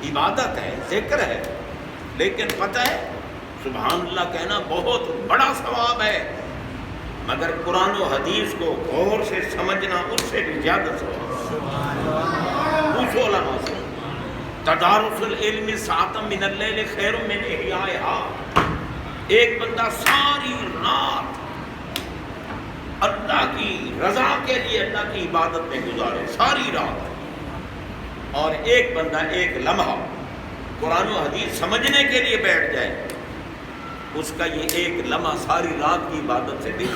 Speaker 1: عبادت ہے، ذکر ہے، لیکن پتہ ہے سبحان اللہ کہنا بہت بڑا ثواب ہے، مگر قرآن و حدیث کو غور سے سمجھنا اس سے بھی زیادہ ثواب ہے۔ پوچھو علماء سے، تدارس العلم ساعۃ من اللیل خیر من احیائہا، ایک بندہ ساری رات اللہ کی رضا کے لیے اللہ کی عبادت میں گزارے ساری رات، اور ایک بندہ ایک لمحہ قرآن و حدیث سمجھنے کے لیے بیٹھ جائے، اس کا یہ ایک لمحہ ساری رات کی عبادت سے بھی،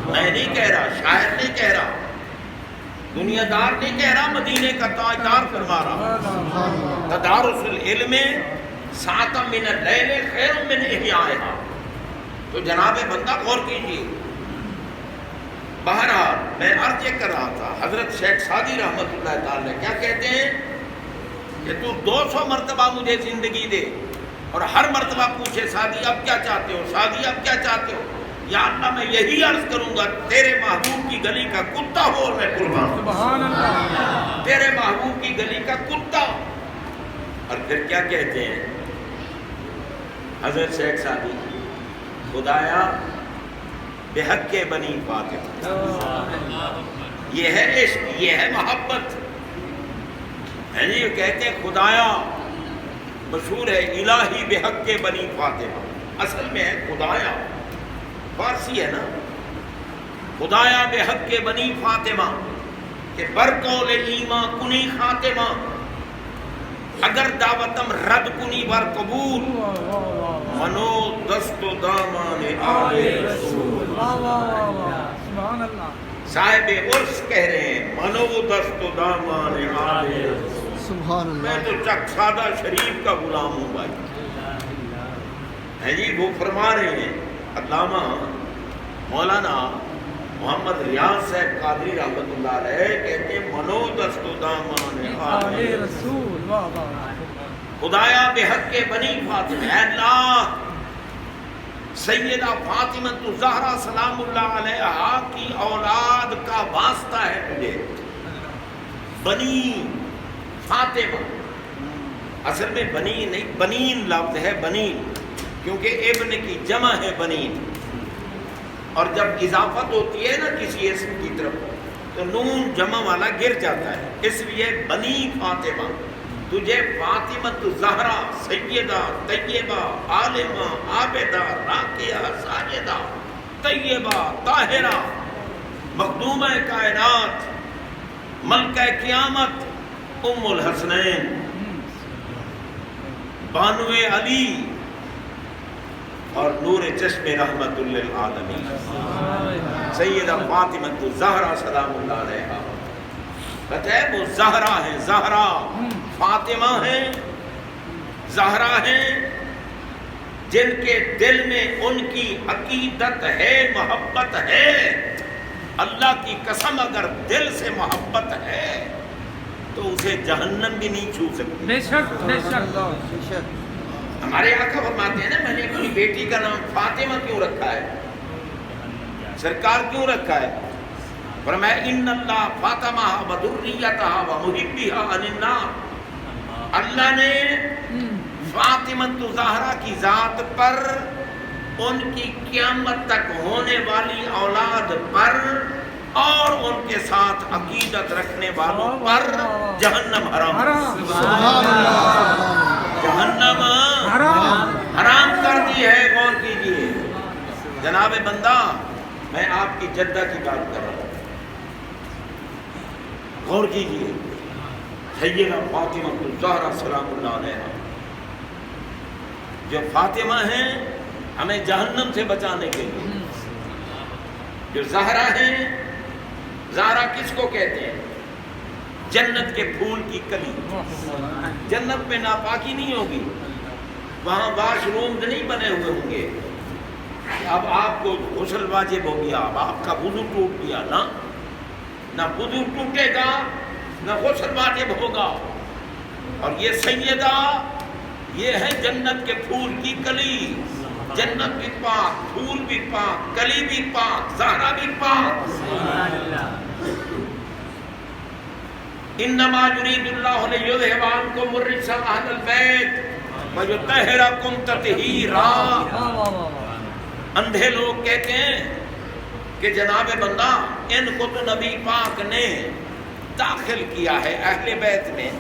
Speaker 1: میں نہیں کہہ رہا، شاعر نہیں کہہ رہا، دنیا دار نہیں کہہ رہا، مدینے کا تاجدار فرما رہا، تدارس العلم ساعۃ من اللیل خیر من احیائہا۔ تو جناب بندہ غور کیجیے۔ بہرحال میں عرض یہ کر رہا تھا، حضرت شیخ سعدی رحمت اللہ تعالی کیا کہتے ہیں کہ تو 200 مرتبہ مجھے زندگی دے اور ہر مرتبہ پوچھے سعدی اب کیا چاہتے ہو، سعدی اب کیا چاہتے ہو، یا اللہ میں یہی عرض کروں گا تیرے محبوب کی گلی کا کتا ہو اور میں قربان، سبحان اللہ، تیرے محبوب کی گلی کا کتا۔ اور پھر کیا کہتے ہیں حضرت شیخ سعدی، خدایا بے حق کے بنی فاطمہ، یہ ہے عشق، یہ ہے محبت ہے جی۔ یہ کہتے ہیں خدایا، مشہور ہے الہی بے حق کے بنی فاطمہ، اصل میں ہے خدایا فارسی ہے نا. خدایا بے حق کے بنی فاطمہ کہ برقول ایمان کنی خاتمہ اگر دعوتم رد کنی بر قبول منو دست و دامان آل رسول.
Speaker 2: سبحان اللہ.
Speaker 1: صاحب عرس کہہ رہے ہیں منو دست و دامان آل رسول.
Speaker 3: سبحان
Speaker 1: میں
Speaker 3: اللہ.
Speaker 1: تو چک سادہ شریف کا غلام ہوں بھائی. ہے جی وہ فرما رہے ہیں علامہ مولانا محمد ریاض صاحب قادری رحمۃ اللہ علیہ کہتے ہیں منو دست و دامان آل
Speaker 2: رسول. واہ واہ.
Speaker 1: خدایا بے حق کے بنی فاطمہ، اے اللہ سیدہ فاطمہ الزہرا سلام اللہ علیہا کی اولاد کا واسطہ ہے تجھے. بنی فاطمہ اصل میں بنی نہیں، بنین لفظ ہے، بنین، کیونکہ ابن کی جمع ہے بنین، اور جب اضافت ہوتی ہے نا کسی اسم کی طرف تو نون جمع والا گر جاتا ہے، اس لیے بنی فاطمہ. تجھے فاطمہ الزہرا سیدہ طیبہ عالمہ عابدہ راکعہ ساجدہ طیبہ طاہرہ مخدومہ کائنات ملکہ قیامت ام الحسنین بانو علی اور نور چشم رحمت للعالمین سیدہ فاطمہ الزہرا سلام اللہ علیہا. کہتے ہیں وہ زہرا ہیں، زہرا فاطمہ ہیں، زہرا ہیں جن کے دل میں ان کی عقیدت ہے، محبت ہے. اللہ کی قسم اگر دل سے محبت ہے تو اسے جہنم بھی نہیں چھو سکتی.
Speaker 2: بے شک بے شک.
Speaker 1: ہمارے آقا فرماتے ہیں نا میں نے اپنی بیٹی کا نام فاطمہ کیوں رکھا ہے، سرکار کیوں رکھا ہے؟ فرمایا ان اللہ فاطمہ و ذریتہ و محبھا عن النار. اللہ نے فاطمہ الزہرا کی ذات پر، ان کی قیامت تک ہونے والی اولاد پر اور ان کے ساتھ عقیدت رکھنے والوں پر جہنم حرام جہنم حرام کر دی ہے. غور کیجئے جناب بندہ، میں آپ کی جدہ کی بات کر رہا ہوں، غور کیجئے. سیدہ فاطمہ الزہرا سلام اللہ علیہا جو فاطمہ ہیں ہمیں جہنم سے بچانے کے لیے، جو زہرا ہیں، زہرا کس کو کہتے ہیں؟ جنت کے پھول کی کلی. جنت میں ناپاکی نہیں ہوگی، وہاں واش رومز نہیں بنے ہوئے ہوں گے. اب آپ کو غسل واجب ہو گیا، اب آپ کا وضو ٹوٹ گیا، نہ وضو ٹوٹے گا نہ غسل واجب ہوگا. اور یہ سیدہ یہ ہے جنت کے پھول کی کلی. جنت بھی پاک، پھول بھی پاک، کلی بھی پاک، زہرا بھی پاک. انما یرید اللہ لیذھب عنکم الرجس اہل البیت ویطہرکم تطہیرا. اندھے لوگ کہتے ہیں کہ جناب بندہ ان کو تو نبی پاک نے داخل کیا ہے اہل بیت میں.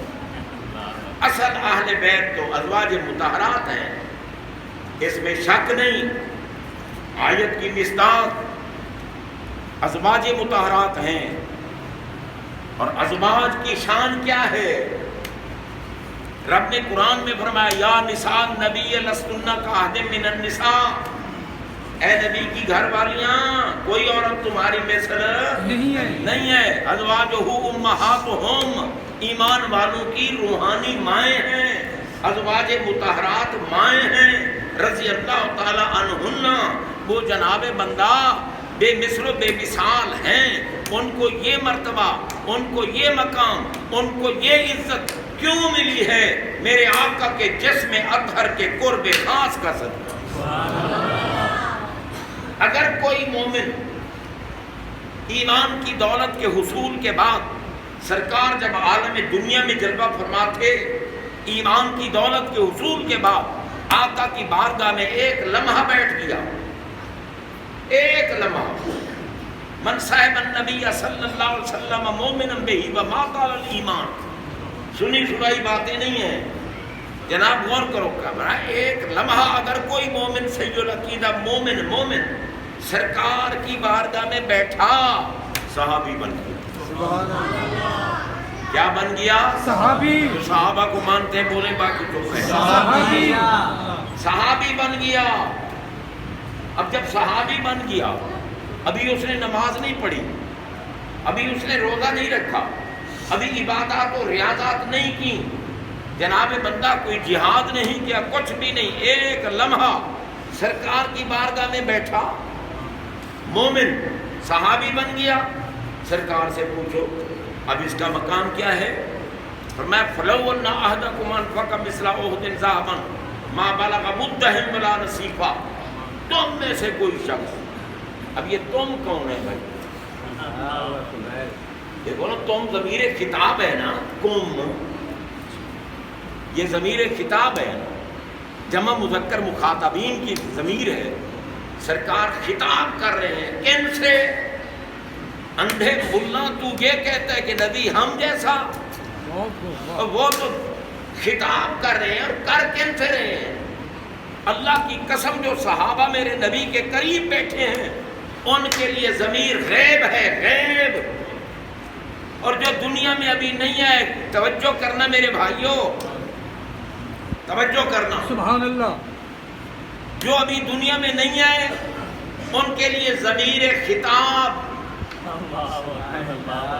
Speaker 1: اصل اہل بیت تو ازواج مطہرات ہیں، اس میں شک نہیں. آیت کی مصداق ازواج مطہرات ہیں. اور ازواج کی شان کیا ہے؟ رب نے قرآن میں فرمایا یا نساء النبی لستن کاحد من النساء. اے نبی کی گھر والیاں کوئی عورت تمہاری مثل نہیں ہے. ازواجہ امہاتہم ایمان والوں کی روحانی مائیں ہیں، ازواج مطہرات مائیں ہیں رضی اللہ تعالی عنہن. وہ جناب بندہ بے مثل و بے مثال ہیں. ان کو یہ مرتبہ، ان کو یہ مقام، ان کو یہ عزت کیوں ملی ہے؟ میرے آقا کے جسم اطہر کے قرب خاص کا صدقہ. اگر کوئی مومن ایمان کی دولت کے حصول کے بعد، سرکار جب عالم دنیا میں جلوہ فرما تھے، ایمان کی دولت کے حصول کے بعد آقا کی بارگاہ میں ایک لمحہ بیٹھ گیا، ایک لمحہ. من صاحب النبی صلی اللہ علیہ وسلم مومنا بہ ومات علی الایمان. سنی سنائی باتیں نہیں ہیں جناب، غور کرو. ایک لمحہ اگر کوئی مومن سید العقیدہ مومن سرکار کی بارگاہ میں بیٹھا صحابی بن گیا.
Speaker 3: سبحان اللہ.
Speaker 1: کیا بن گیا؟
Speaker 2: صحابی.
Speaker 1: جو صحابہ کو مانتے ہیں بولیں باقی تو
Speaker 2: صحابی.
Speaker 1: صحابی بن گیا. اب جب صحابی بن گیا، ابھی اس نے نماز نہیں پڑھی، ابھی اس نے روزہ نہیں رکھا، ابھی عبادات و ریاضات نہیں کی، جناب بندہ کوئی جہاد نہیں کیا، کچھ بھی نہیں، ایک لمحہ سرکار کی بارگاہ میں بیٹھا، مومن صحابی بن گیا. سرکار سے پوچھو اب اس کا مقام کیا ہے؟ فرمایا فلو ان احدکم انفق مثل احد ذهبا ما بلغ مدهم ولا نصیفا. تم میں سے کوئی شخص، اب یہ تم کون ہے بھائی؟ دیکھو نا، تم ضمیر خطاب ہے نا، کم یہ ضمیر خطاب ہے نا، جمع مذکر مخاطبین کی ضمیر ہے. سرکار خطاب کر رہے ہیں کن سے؟ اندھے ملا تو یہ کہتا ہے کہ نبی ہم جیسا، اور وہ تو خطاب کر رہے ہیں، اور کر کن سے رہے ہیں؟ اللہ کی قسم جو صحابہ میرے نبی کے قریب بیٹھے ہیں ان کے لیے ضمیر غیب ہے، غیب. اور جو دنیا میں ابھی نہیں آئے، توجہ کرنا میرے بھائیوں، توجہ کرنا،
Speaker 2: سبحان اللہ.
Speaker 1: جو ابھی دنیا میں نہیں آئے ان کے لیے ضمیر خطاب،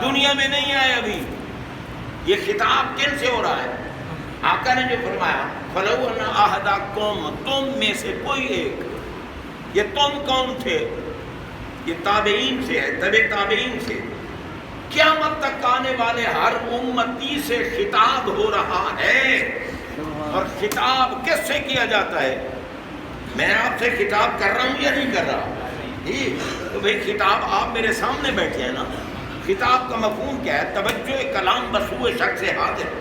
Speaker 1: دنیا میں نہیں آئے ابھی، یہ خطاب کن سے ہو رہا ہے؟ آقا نے جو فرمایا فلو ان احدکم، تم میں سے کوئی ایک. یہ تم کون تھے؟ یہ تابعین سے ہے، تبع تابعین سے. قیامت تک آنے والے ہر امتی سے خطاب ہو رہا ہے. اور خطاب کس سے کیا جاتا ہے؟ میں آپ سے خطاب کر رہا ہوں یا نہیں کر رہا؟ تو بھئی خطاب آپ میرے سامنے بیٹھے ہیں نا. خطاب کا مفہوم کیا ہے؟ توجہ کلام بسوء شخص حاضر.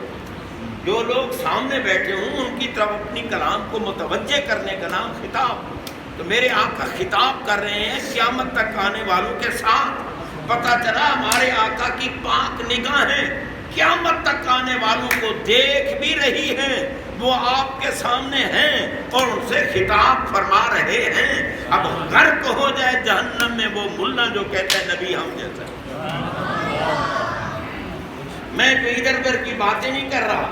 Speaker 1: جو لوگ سامنے بیٹھے ہوں ان کی طرف اپنی کلام کو متوجہ کرنے کا نام خطاب. تو میرے آقا خطاب کر رہے ہیں قیامت تک آنے والوں کے ساتھ. پتہ چلا ہمارے آقا کی پاک نگاہیں قیامت تک آنے والوں کو دیکھ بھی رہی ہیں، وہ آپ کے سامنے ہیں اور ان سے خطاب فرما رہے ہیں. اب غرق ہو جائے جہنم میں وہ ملا جو کہتا ہے نبی ہم جیسا. میں تو ادھر ادھر کی باتیں نہیں کر رہا،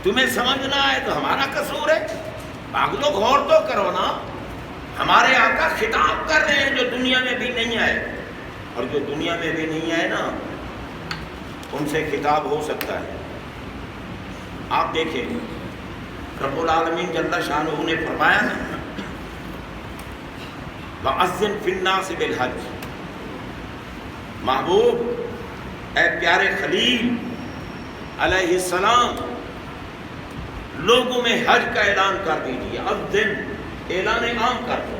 Speaker 1: تمہیں سمجھنا ہے تو ہمارا قصور ہے. پاگلو غور تو کرو نا، ہمارے آقا خطاب کر رہے ہیں جو دنیا میں بھی نہیں آئے، اور جو دنیا میں بھی نہیں آئے نا ان سے خطاب ہو سکتا ہے. آپ دیکھیں رب العالمین جل شانہ نے فرمایا نا وَأَذِّن فِي النَّاسِ بِالْحَجِّ. محبوب اے پیارے خلیل علیہ السلام، لوگوں میں حج کا اعلان کر دیجیے. اذن اعلان عام کر دو.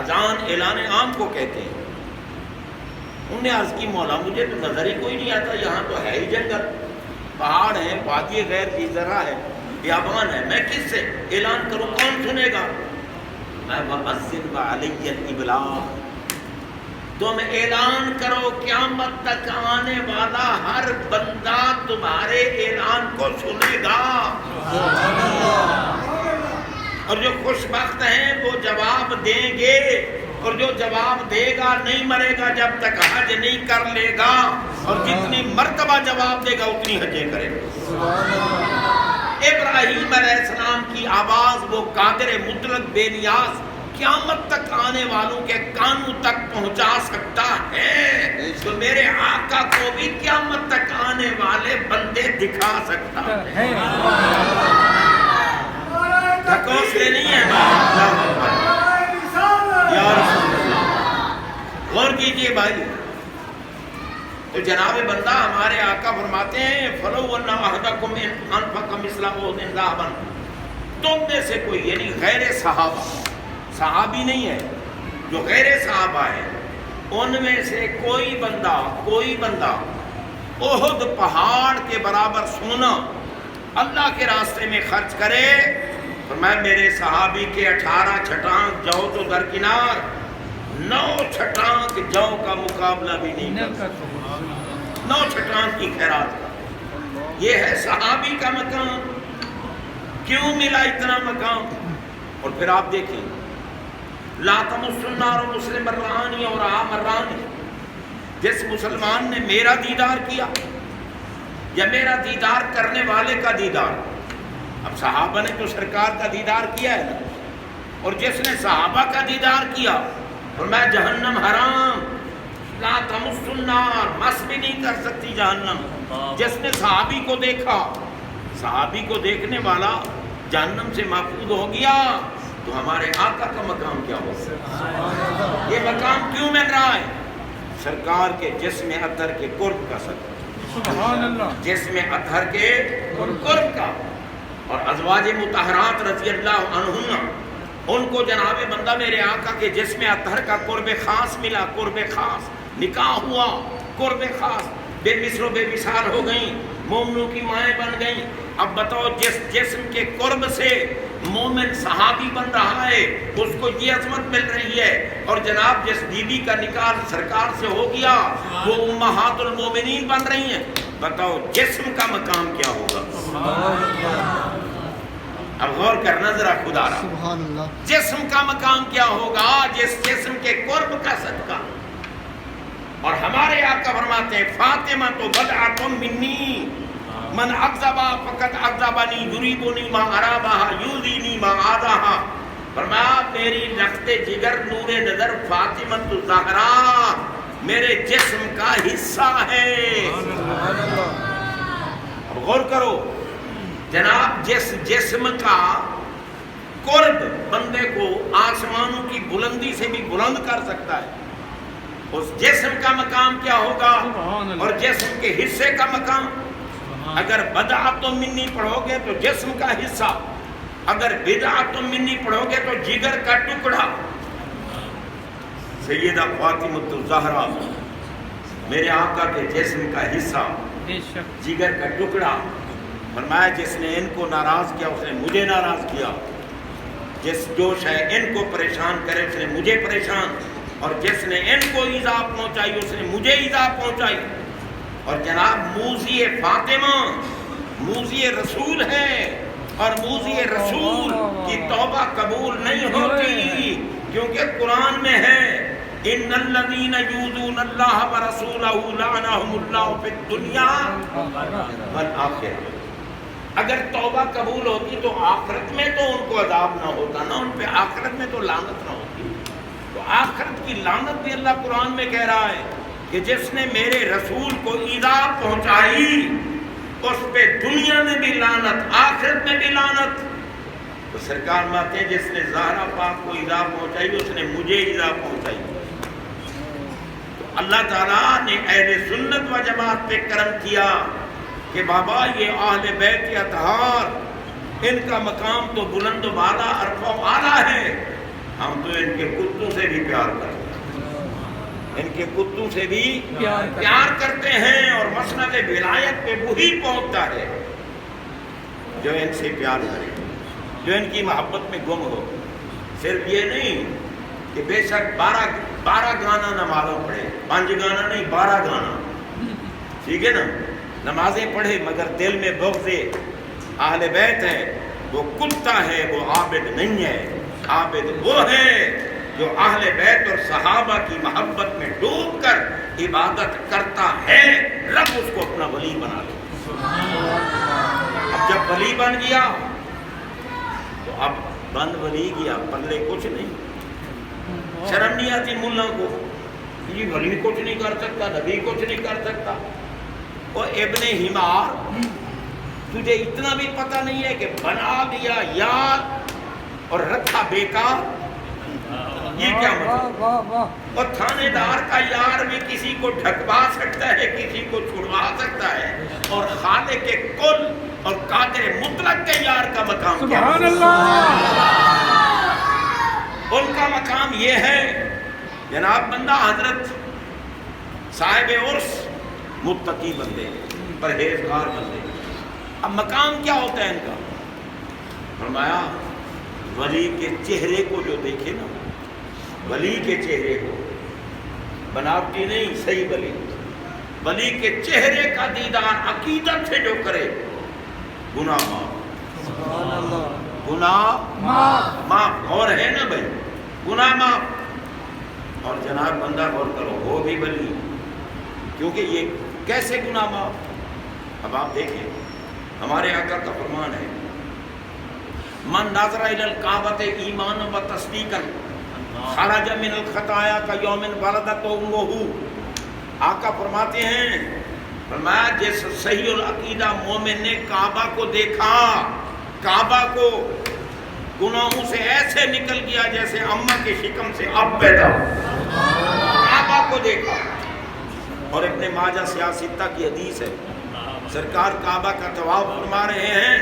Speaker 1: اذان اعلان عام کو کہتے ہیں. انہوں نے عرض کی مولا مجھے تو نظر ہی کوئی نہیں آتا، یہاں تو ہے ہی جنگل، پہاڑ ہے، وادی غیر کی ذرا ہے، بیابان ہے، میں کس سے اعلان کروں؟ کون سنے گا؟ میں وَأَذِّن وَعَلَيَّ الْإِبْلَاغُ. تم اعلان کرو، قیامت تک آنے والا ہر بندہ تمہارے اعلان کو سنے گا. اور جو خوش بخت ہیں وہ جواب دیں گے، اور جو جواب دے گا نہیں مرے گا جب تک حج نہیں کر لے گا، اور جتنی مرتبہ جواب دے گا اتنی حجیں کرے گا. ابراہیم علیہ السلام کی آواز وہ قادر مطلق بے نیاز قیامت تک آنے والوں کے کانوں تک پہنچا سکتا ہے، تو میرے آقا کو بھی قیامت تک آنے والے بندے دکھا سکتا ہے. ڈھکوسلے نہیں ہے. غور کیجئے بھائی. تو جناب بندہ ہمارے آقا فرماتے ہیں فَلَوْ أَنَّ أَحَدَكُمْ أَنفَقَ مِثْلَ أُحُدٍ ذَهَبًا. تم میں سے کوئی، یعنی غیر صحابہ، صحابی نہیں ہے، جو غیر صحابہ ہے، ان میں سے کوئی بندہ احد پہاڑ کے برابر سونا اللہ کے راستے میں خرچ کرے. فرمایا میرے صحابی کے 18 چھٹانک جو تو درکنار، 9 چھٹانک جو کا مقابلہ بھی نہیں کر سکتا. 9 چھٹانک کی خیرات کا. یہ ہے صحابی کا مقام. کیوں ملا اتنا مقام؟ اور پھر آپ دیکھیں لا تمس النار مسلم مرانی اور مرانی، جس مسلمان نے میرا دیدار کیا یا میرا دیدار کرنے والے کا دیدار، اب صحابہ نے تو سرکار کا دیدار کیا ہے نا، اور جس نے صحابہ کا دیدار کیا فرمایا جہنم حرام، لا تمس النار، مس بھی نہیں کر سکتی جہنم۔ جس نے صحابی کو دیکھا، صحابی کو دیکھنے والا جہنم سے محفوظ ہو گیا، تو ہمارے آقا کا مقام کیا ہوگا؟ یہ مقام کیوں مل رہا ہے؟ سرکار کے جسم اطہر کے قرب کا صدقہ،
Speaker 2: سبحان اللہ،
Speaker 1: جسم اطہر کے قرب کا۔ اور ازواج مطہرات رضی اللہ عنہن، ان کو جناب بندہ میرے آقا کے جسم اطہر کا قرب خاص ملا، قرب خاص، نکاح ہوا، قرب خاص، بے مثل و بے مثال ہو گئیں، مومنوں کی مائیں بن گئیں۔ اب بتاؤ جس جسم کے قرب سے مومن صحابی بن رہا ہے اس کو یہ عظمت مل رہی ہے، اور جناب جس بیوی کا نکاح سرکار سے ہو گیا وہ امہات المومنین بن رہی ہیں۔ بتاؤ جسم کا مقام کیا ہوگا؟ اب غور کرنا ذرا خدا را،
Speaker 3: سبحان اللہ،
Speaker 1: جسم کا مقام کیا ہوگا جس جسم کے قرب کا صدقہ۔ اور ہمارے آقا فرماتے ہیں فاطمہ تو بدعۃ منی، من اکذبا فقط اکذبنی، یریبنی ما ارابہ یؤذینی ما آذاہا۔ فرمایا میری رخت جگر نور نظر فاطمہ الزہرا میرے جسم کا حصہ ہے۔ اب غور کرو جناب، جس جسم کا قرب بندے کو آسمانوں کی بلندی سے بھی بلند کر سکتا ہے، اس جسم کا مقام کیا ہوگا؟ اور جسم کے حصے کا مقام، اگر بدعۃ منی پڑھو گے تو جسم کا حصہ، اگر بدعۃ منی پڑھو گے تو جگر کا ٹکڑا۔ سیدہ فاطمہ الزہرا میرے آقا کے جسم کا حصہ، جگر کا ٹکڑا۔ فرمایا جس نے ان کو ناراض کیا اس نے مجھے ناراض کیا، جس جو شے ان کو پریشان کرے اس نے مجھے پریشان، اور جس نے ان کو ایذا پہنچائی اس نے مجھے ایذا پہنچائی۔ اور جناب موذی فاطمہ موذی رسول ہے، اور موذی رسول کی توبہ قبول نہیں ہوتی، کیونکہ قرآن میں ہے ان الذین یؤذون اللہ ورسولہ لعنہم اللہ فی الدنیا والآخرہ۔ اگر توبہ قبول ہوتی تو آخرت میں تو ان کو عذاب نہ ہوتا نا، ان پہ آخرت میں تو لعنت نہ ہوتی۔ تو آخرت کی لعنت بھی اللہ قرآن میں کہہ رہا ہے کہ جس نے میرے رسول کو ایذا پہنچائی اس پہ دنیا میں بھی لعنت، آخرت میں بھی لعنت۔ تو سرکار ماتے ہیں جس نے زہرا پاک کو ایذا پہنچائی اس نے مجھے ایذا پہنچائی۔ تو اللہ تعالیٰ نے اہل سنت و جماعت پہ کرم کیا کہ بابا یہ اہل بیت اطہار ان کا مقام تو بلند و بالا عرفہ و اعلیٰ ہے، ہم تو ان کے کتوں سے بھی پیار کرتے ہیں، ان کے کتوں سے بھی پیار کرتے ہیں، اور مسند ولایت پہ وہی پہنچتا ہے جو ان سے پیار کرے، جو ان کی محبت میں گم ہو۔ صرف یہ نہیں کہ بے شک 12 گانا نمازوں پڑھے، 5 گانا نہیں 12 گانا، ٹھیک ہے نا، نمازیں پڑھے مگر دل میں بغض اہل بیت ہے، وہ کتا ہے، وہ عابد نہیں ہے۔ عابد وہ ہے جو اہل بیت اور صحابہ کی محبت میں ڈوب کر عبادت کرتا ہے، رب اس کو اپنا ولی بنا لے۔ اب جب ولی بن گیا تو اب بند ولی گیا، پلے کچھ نہیں، شرم نہیں آتی ملا کو، یہ ولی کچھ نہیں کر سکتا، نبی کچھ نہیں کر سکتا۔ وہ ابن حمار، تجھے اتنا بھی پتہ نہیں ہے کہ بنا دیا یاد اور رکھا بیکار، یہ کیا مطلب؟ اور تھانے دار کا یار بھی کسی کو ڈھکوا سکتا ہے، کسی کو چھڑوا سکتا ہے، اور خالق کے کل اور قادر مطلق کے یار کا مقام کیا ہے؟
Speaker 2: سبحان اللہ،
Speaker 1: ان کا مقام یہ ہے جناب بندہ حضرت صاحب عرس متقی بندے، پرہیزگار بندے۔ اب مقام کیا ہوتا ہے ان کا؟ فرمایا ولی کے چہرے کو جو دیکھے نا، ولی کے چہرے کو، بناوٹی نہیں، صحیح ولی، ولی کے چہرے کا دیدار عقیدت سے جو کرے گناہ معاف، گناہ معاف۔ اور ہے نا بھائی، گناہ معاف. اور جناب بندہ غور کرو، وہ بھی ولی، کیونکہ یہ کیسے گناہ معاف؟ اب آپ دیکھیں ہمارے آقا کا فرمان ہے، من ناظر الی الکعبۃ ایمانا و تصدیقا خرج من الخطایا کیوم ولدت امہ. آقا فرماتے ہیں، فرمایا جس صحیح العقیدہ مومن نے کعبہ کو دیکھا، کعبہ کو گناہوں سے ایسے نکل گیا جیسے اماں کے شکم سے اب پیدا ہو، کعبہ کو دیکھا. اور ابن ماجہ سیاستہ کی حدیث ہے، سرکار کعبہ کا طواف فرما رہے ہیں،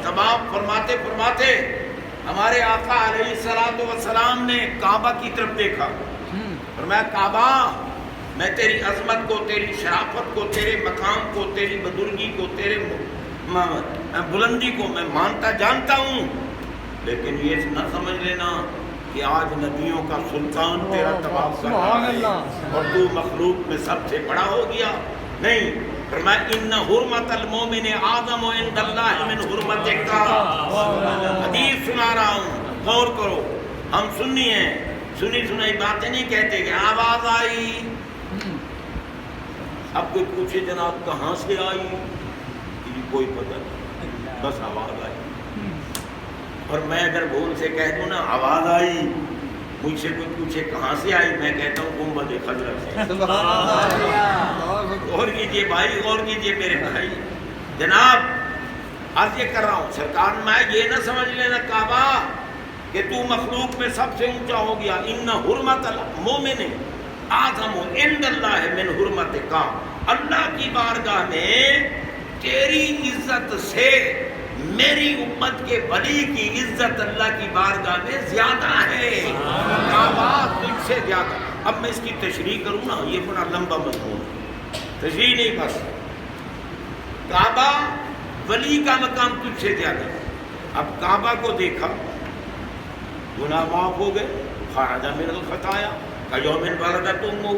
Speaker 1: طواف فرماتے فرماتے ہمارے آقا علیہ الصلوۃ والسلام نے کعبہ کی طرف دیکھا، فرمایا کعبہ میں تیری عظمت کو، تیری شرافت کو، تیرے مقام کو، تیری بزرگی کو، تیرے بلندی کو میں مانتا جانتا ہوں، لیکن یہ نہ سمجھ لینا کہ آج نبیوں کا سلطان تیرا طواف کر رہا ہے اور تو مخلوق میں سب سے بڑا ہو گیا. نہیں، فرمایا ان حرمت المومن اعظم عند اللہ من حرمتک. حدیث سنا رہا ہوں، غور کرو. ہم سنی ہیں، سنی سنائی باتیں نہیں کہتے کہ آواز آئی. اب کوئی پوچھے جناب کہاں سے آئی، کوئی پتہ نہیں، بس آواز آئی. اور میں اگر بھول سے کہہ دوں نا آواز آئی، مجھ سے کوئی پوچھے کہاں سے آئی، میں کہتا ہوں گنبد خضرا سے. غور کیجئے بھائی، غور کیجئے میرے بھائی. جناب عرض یہ کر رہا ہوں، سرکار میں یہ نہ سمجھ لینا کعبہ کہ تو مخلوق میں سب سے اونچا ہو گیا. ان حرمت المومن اعظم عند اللہ من حرمتک. اللہ کی بارگاہ میں تیری عزت سے میری امت کے ولی کی عزت اللہ کی بارگاہ میں زیادہ ہے. کعبہ تجھ سے زیادہ. اب میں اس کی تشریح کروں نا، یہ بڑا لمبا مضمون ہے، تشریح نہیں بس. کعبہ ولی کا مقام تجھ سے زیادہ. اب کعبہ کو دیکھا، گناہ معاف ہو گئے، خرج من الخطایا کیوم ولدت امہ.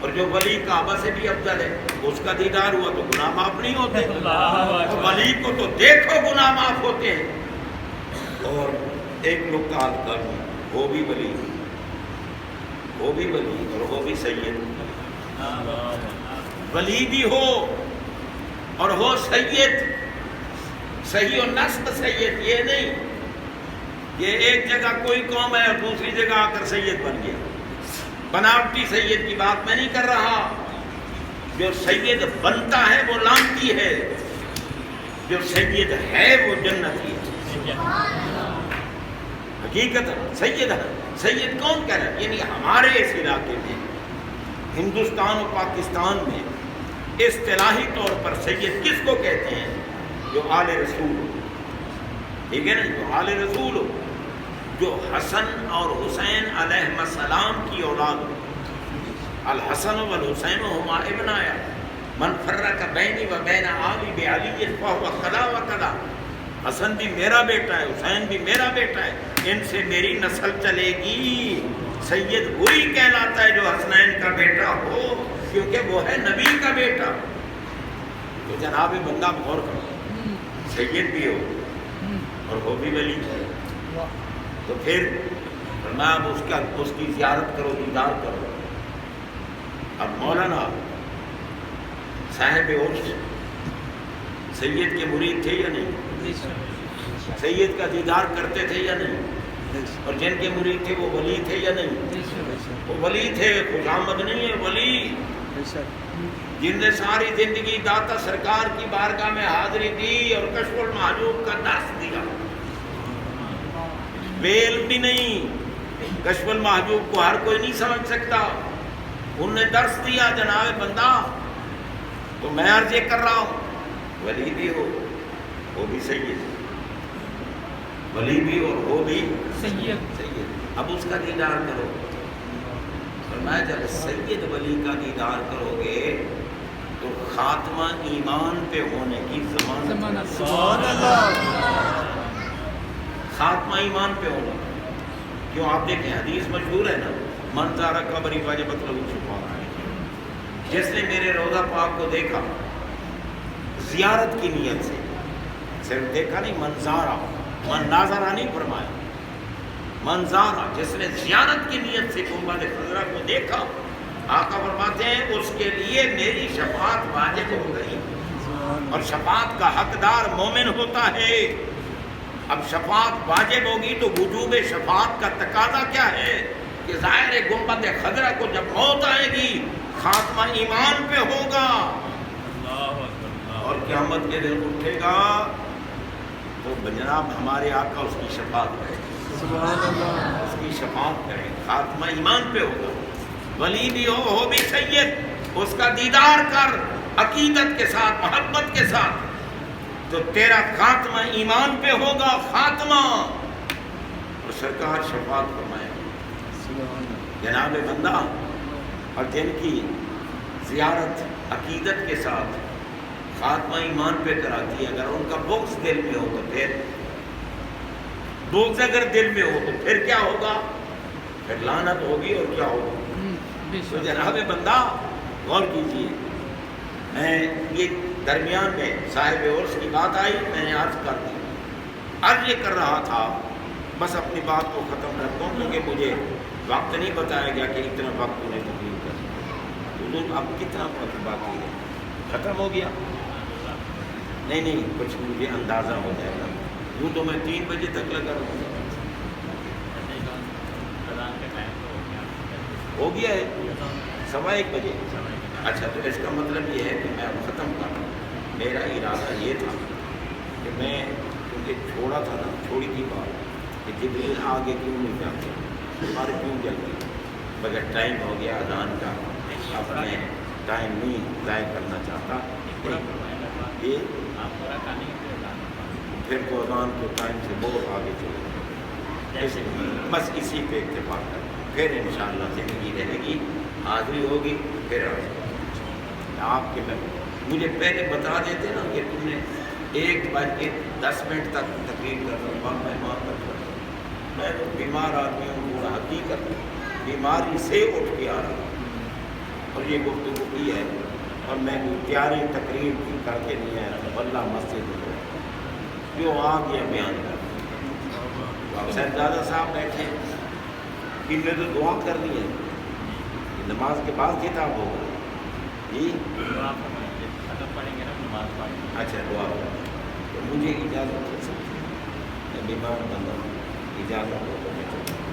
Speaker 1: اور جو ولی کعبہ سے بھی افضل ہے، اس کا دیدار ہوا تو گناہ معاف نہیں ہوتے. اور ولی کو تو دیکھو گناہ معاف ہوتے ہیں. اور ایک نکتہ کر دوں، وہ بھی ولی، وہ بھی ولی اور وہ بھی سید. ولی بھی ہو اور ہو سید، صحیح و نسب سید. یہ نہیں یہ ایک جگہ کوئی قوم ہے اور دوسری جگہ آ کر سید بن گیا. بناوٹی سید کی بات میں نہیں کر رہا. جو سید بنتا ہے وہ لانتی ہے، جو سید ہے وہ جنتی ہے. حقیقت سید ہے. سید کون کہہ رہا ہے؟ یعنی ہمارے اس علاقے میں، ہندوستان اور پاکستان میں اصطلاحی طور پر سید کس کو کہتے ہیں؟ جو آل رسول ہو. ٹھیک ہے نا، جو آل رسول ہو، جو حسن اور حسین علیہ السلام کی اولاد ہو. الحسن والحسین ہما ابنایا من فرق بینی و بین آلی بعلی فہو کذا و کذا. حسن بھی میرا بیٹا ہے، حسین بھی میرا بیٹا ہے، ان سے میری نسل چلے گی. سید وہی کہلاتا ہے جو حسنین کا بیٹا ہو، کیونکہ وہ ہے نبی کا بیٹا. تو جناب بندہ غور کرو، سید بھی ہو اور وہ بھی ولی ہے، تو پھر فرمایا اب اس کی زیارت کرو، دیدار کرو. اب مولانا صاحب عرش سید کے مرید تھے یا نہیں؟ سید کا دیدار کرتے تھے یا نہیں؟ اور جن کے مرید تھے وہ ولی تھے یا نہیں؟ وہ ولی تھے. خوش آمد نہیں ہے، ولی جن نے ساری زندگی داتا سرکار کی بارگاہ میں حاضری دی اور کشف المحجوب کا درس دیا. بیل بھی نہیں، کشف المحجوب کو ہر کوئی نہیں سمجھ سکتا. انہوں نے درس دیا جناب بندہ. تو میں عرض یہ کر رہا ہوں، ولی بھی ہو وہ بھی سید، ولی بھی اور وہ بھی سید. اب اس کا دیدار کرو. فرمایا جب سید ولی کا دیدار کرو گے تو خاتمہ ایمان پہ ہونے کی ضمانت. سبحان اللہ. خاتمہ ایمان پہ ہونا. کیوں؟ آپ دیکھیں حدیث مشہور ہے نا، من زار قبری وجبت لہ شفاعۃ. جس نے میرے روضہ پاک کو دیکھا زیارت کی نیت سے، صرف دیکھا نہیں، منظارہ، من ناظرہ نہیں فرمایا، منظارہ، جس نے زیارت کی نیت سے گنبد خضرا کو دیکھا، آقا فرماتے ہیں اس کے لیے میری شفاعت واجب ہو گئی، اور شفاعت کا حقدار مومن ہوتا ہے۔ اب شفاعت واجب ہوگی تو وجوب شفاعت کا تقاضا کیا ہے کہ ظاہر گنبد خضرا کو جب موت آئے گی خاتمہ ایمان پہ ہوگا، اور قیامت کے دن اٹھے گا تو جناب ہمارے آقا اس کی شفاعت کریں، اس کی شفاعت کریں، خاتمہ ایمان پہ ہوگا۔ ولی بھی ہو بھی سید، اس کا دیدار کر عقیدت کے ساتھ، محبت کے ساتھ، تو تیرا خاتمہ ایمان پہ ہوگا، خاتمہ، اور سرکار شفاعت فرمائے جناب بندہ، اور جن کی زیارت عقیدت کے ساتھ خاتمہ ایمان پہ کراتی ہے، اگر ان کا بغض دل میں ہو تو پھر بغض اگر دل میں ہو تو پھر کیا ہوگا؟ پھر لعنت ہوگی، اور کیا ہوگا؟ تو جناب بندہ غور کیجیے، میں یہ درمیان میں صاحب عرس کی بات آئی، میں نے عرض کر دی، عرض یہ کر رہا تھا، بس اپنی بات کو ختم کر دوں کیونکہ مجھے وقت نہیں بتایا گیا کہ اتنا وقت انہیں تقریر کر، تو اب کتنا وقت باقی ہے؟ ختم ہو گیا؟ نہیں، کچھ مجھے اندازہ ہو جائے گا، یوں تو میں 3 بجے تک لگا رہوں گا۔ ہو گیا ہے 1:15 بجے؟ اچھا، تو اس کا مطلب یہ ہے کہ میں اب ختم کر رہا ہوں۔ میرا ارادہ یہ تھا کہ میں کیونکہ چھوڑا تھا نا، چھوڑی تھی بات کہ جبریل آگے کیوں نہیں جاتے، ہمارے کیوں جل گئی، مگر ٹائم ہو گیا اذان کا، اب میں ٹائم نہیں ضائع کرنا چاہتا، یہ پھر تو اذان کے ٹائم سے بہت آگے چلے گئے، بس اسی پہ اتفاق کر، پھر انشاءاللہ زندگی رہے گی، حاضری ہوگی، پھر آپ کے میں مجھے پہلے بتا دیتے نا کہ تم نے 1:10 تک تقریر کر رہا ہوں، میں تو بیمار آدمی ہوں، پورا حقیقت بیماری سے اٹھ کے آ رہا ہوں، اور یہ گفتگو کی ہے، اور میں تیاری تقریر کی کر کے نہیں آیا، اللہ مسجد میں جو آ گیا بیان کر، صاحبزادہ صاحب بیٹھے، ان نے تو دعا کرنی ہے، نماز کے بعد کتاب ہوگا جی، اچھا دعا ہوگا، تو مجھے اجازت ہو سکتی ہے، میں بیمار بندہ ہوں، اجازت ہو تو میں چلوں۔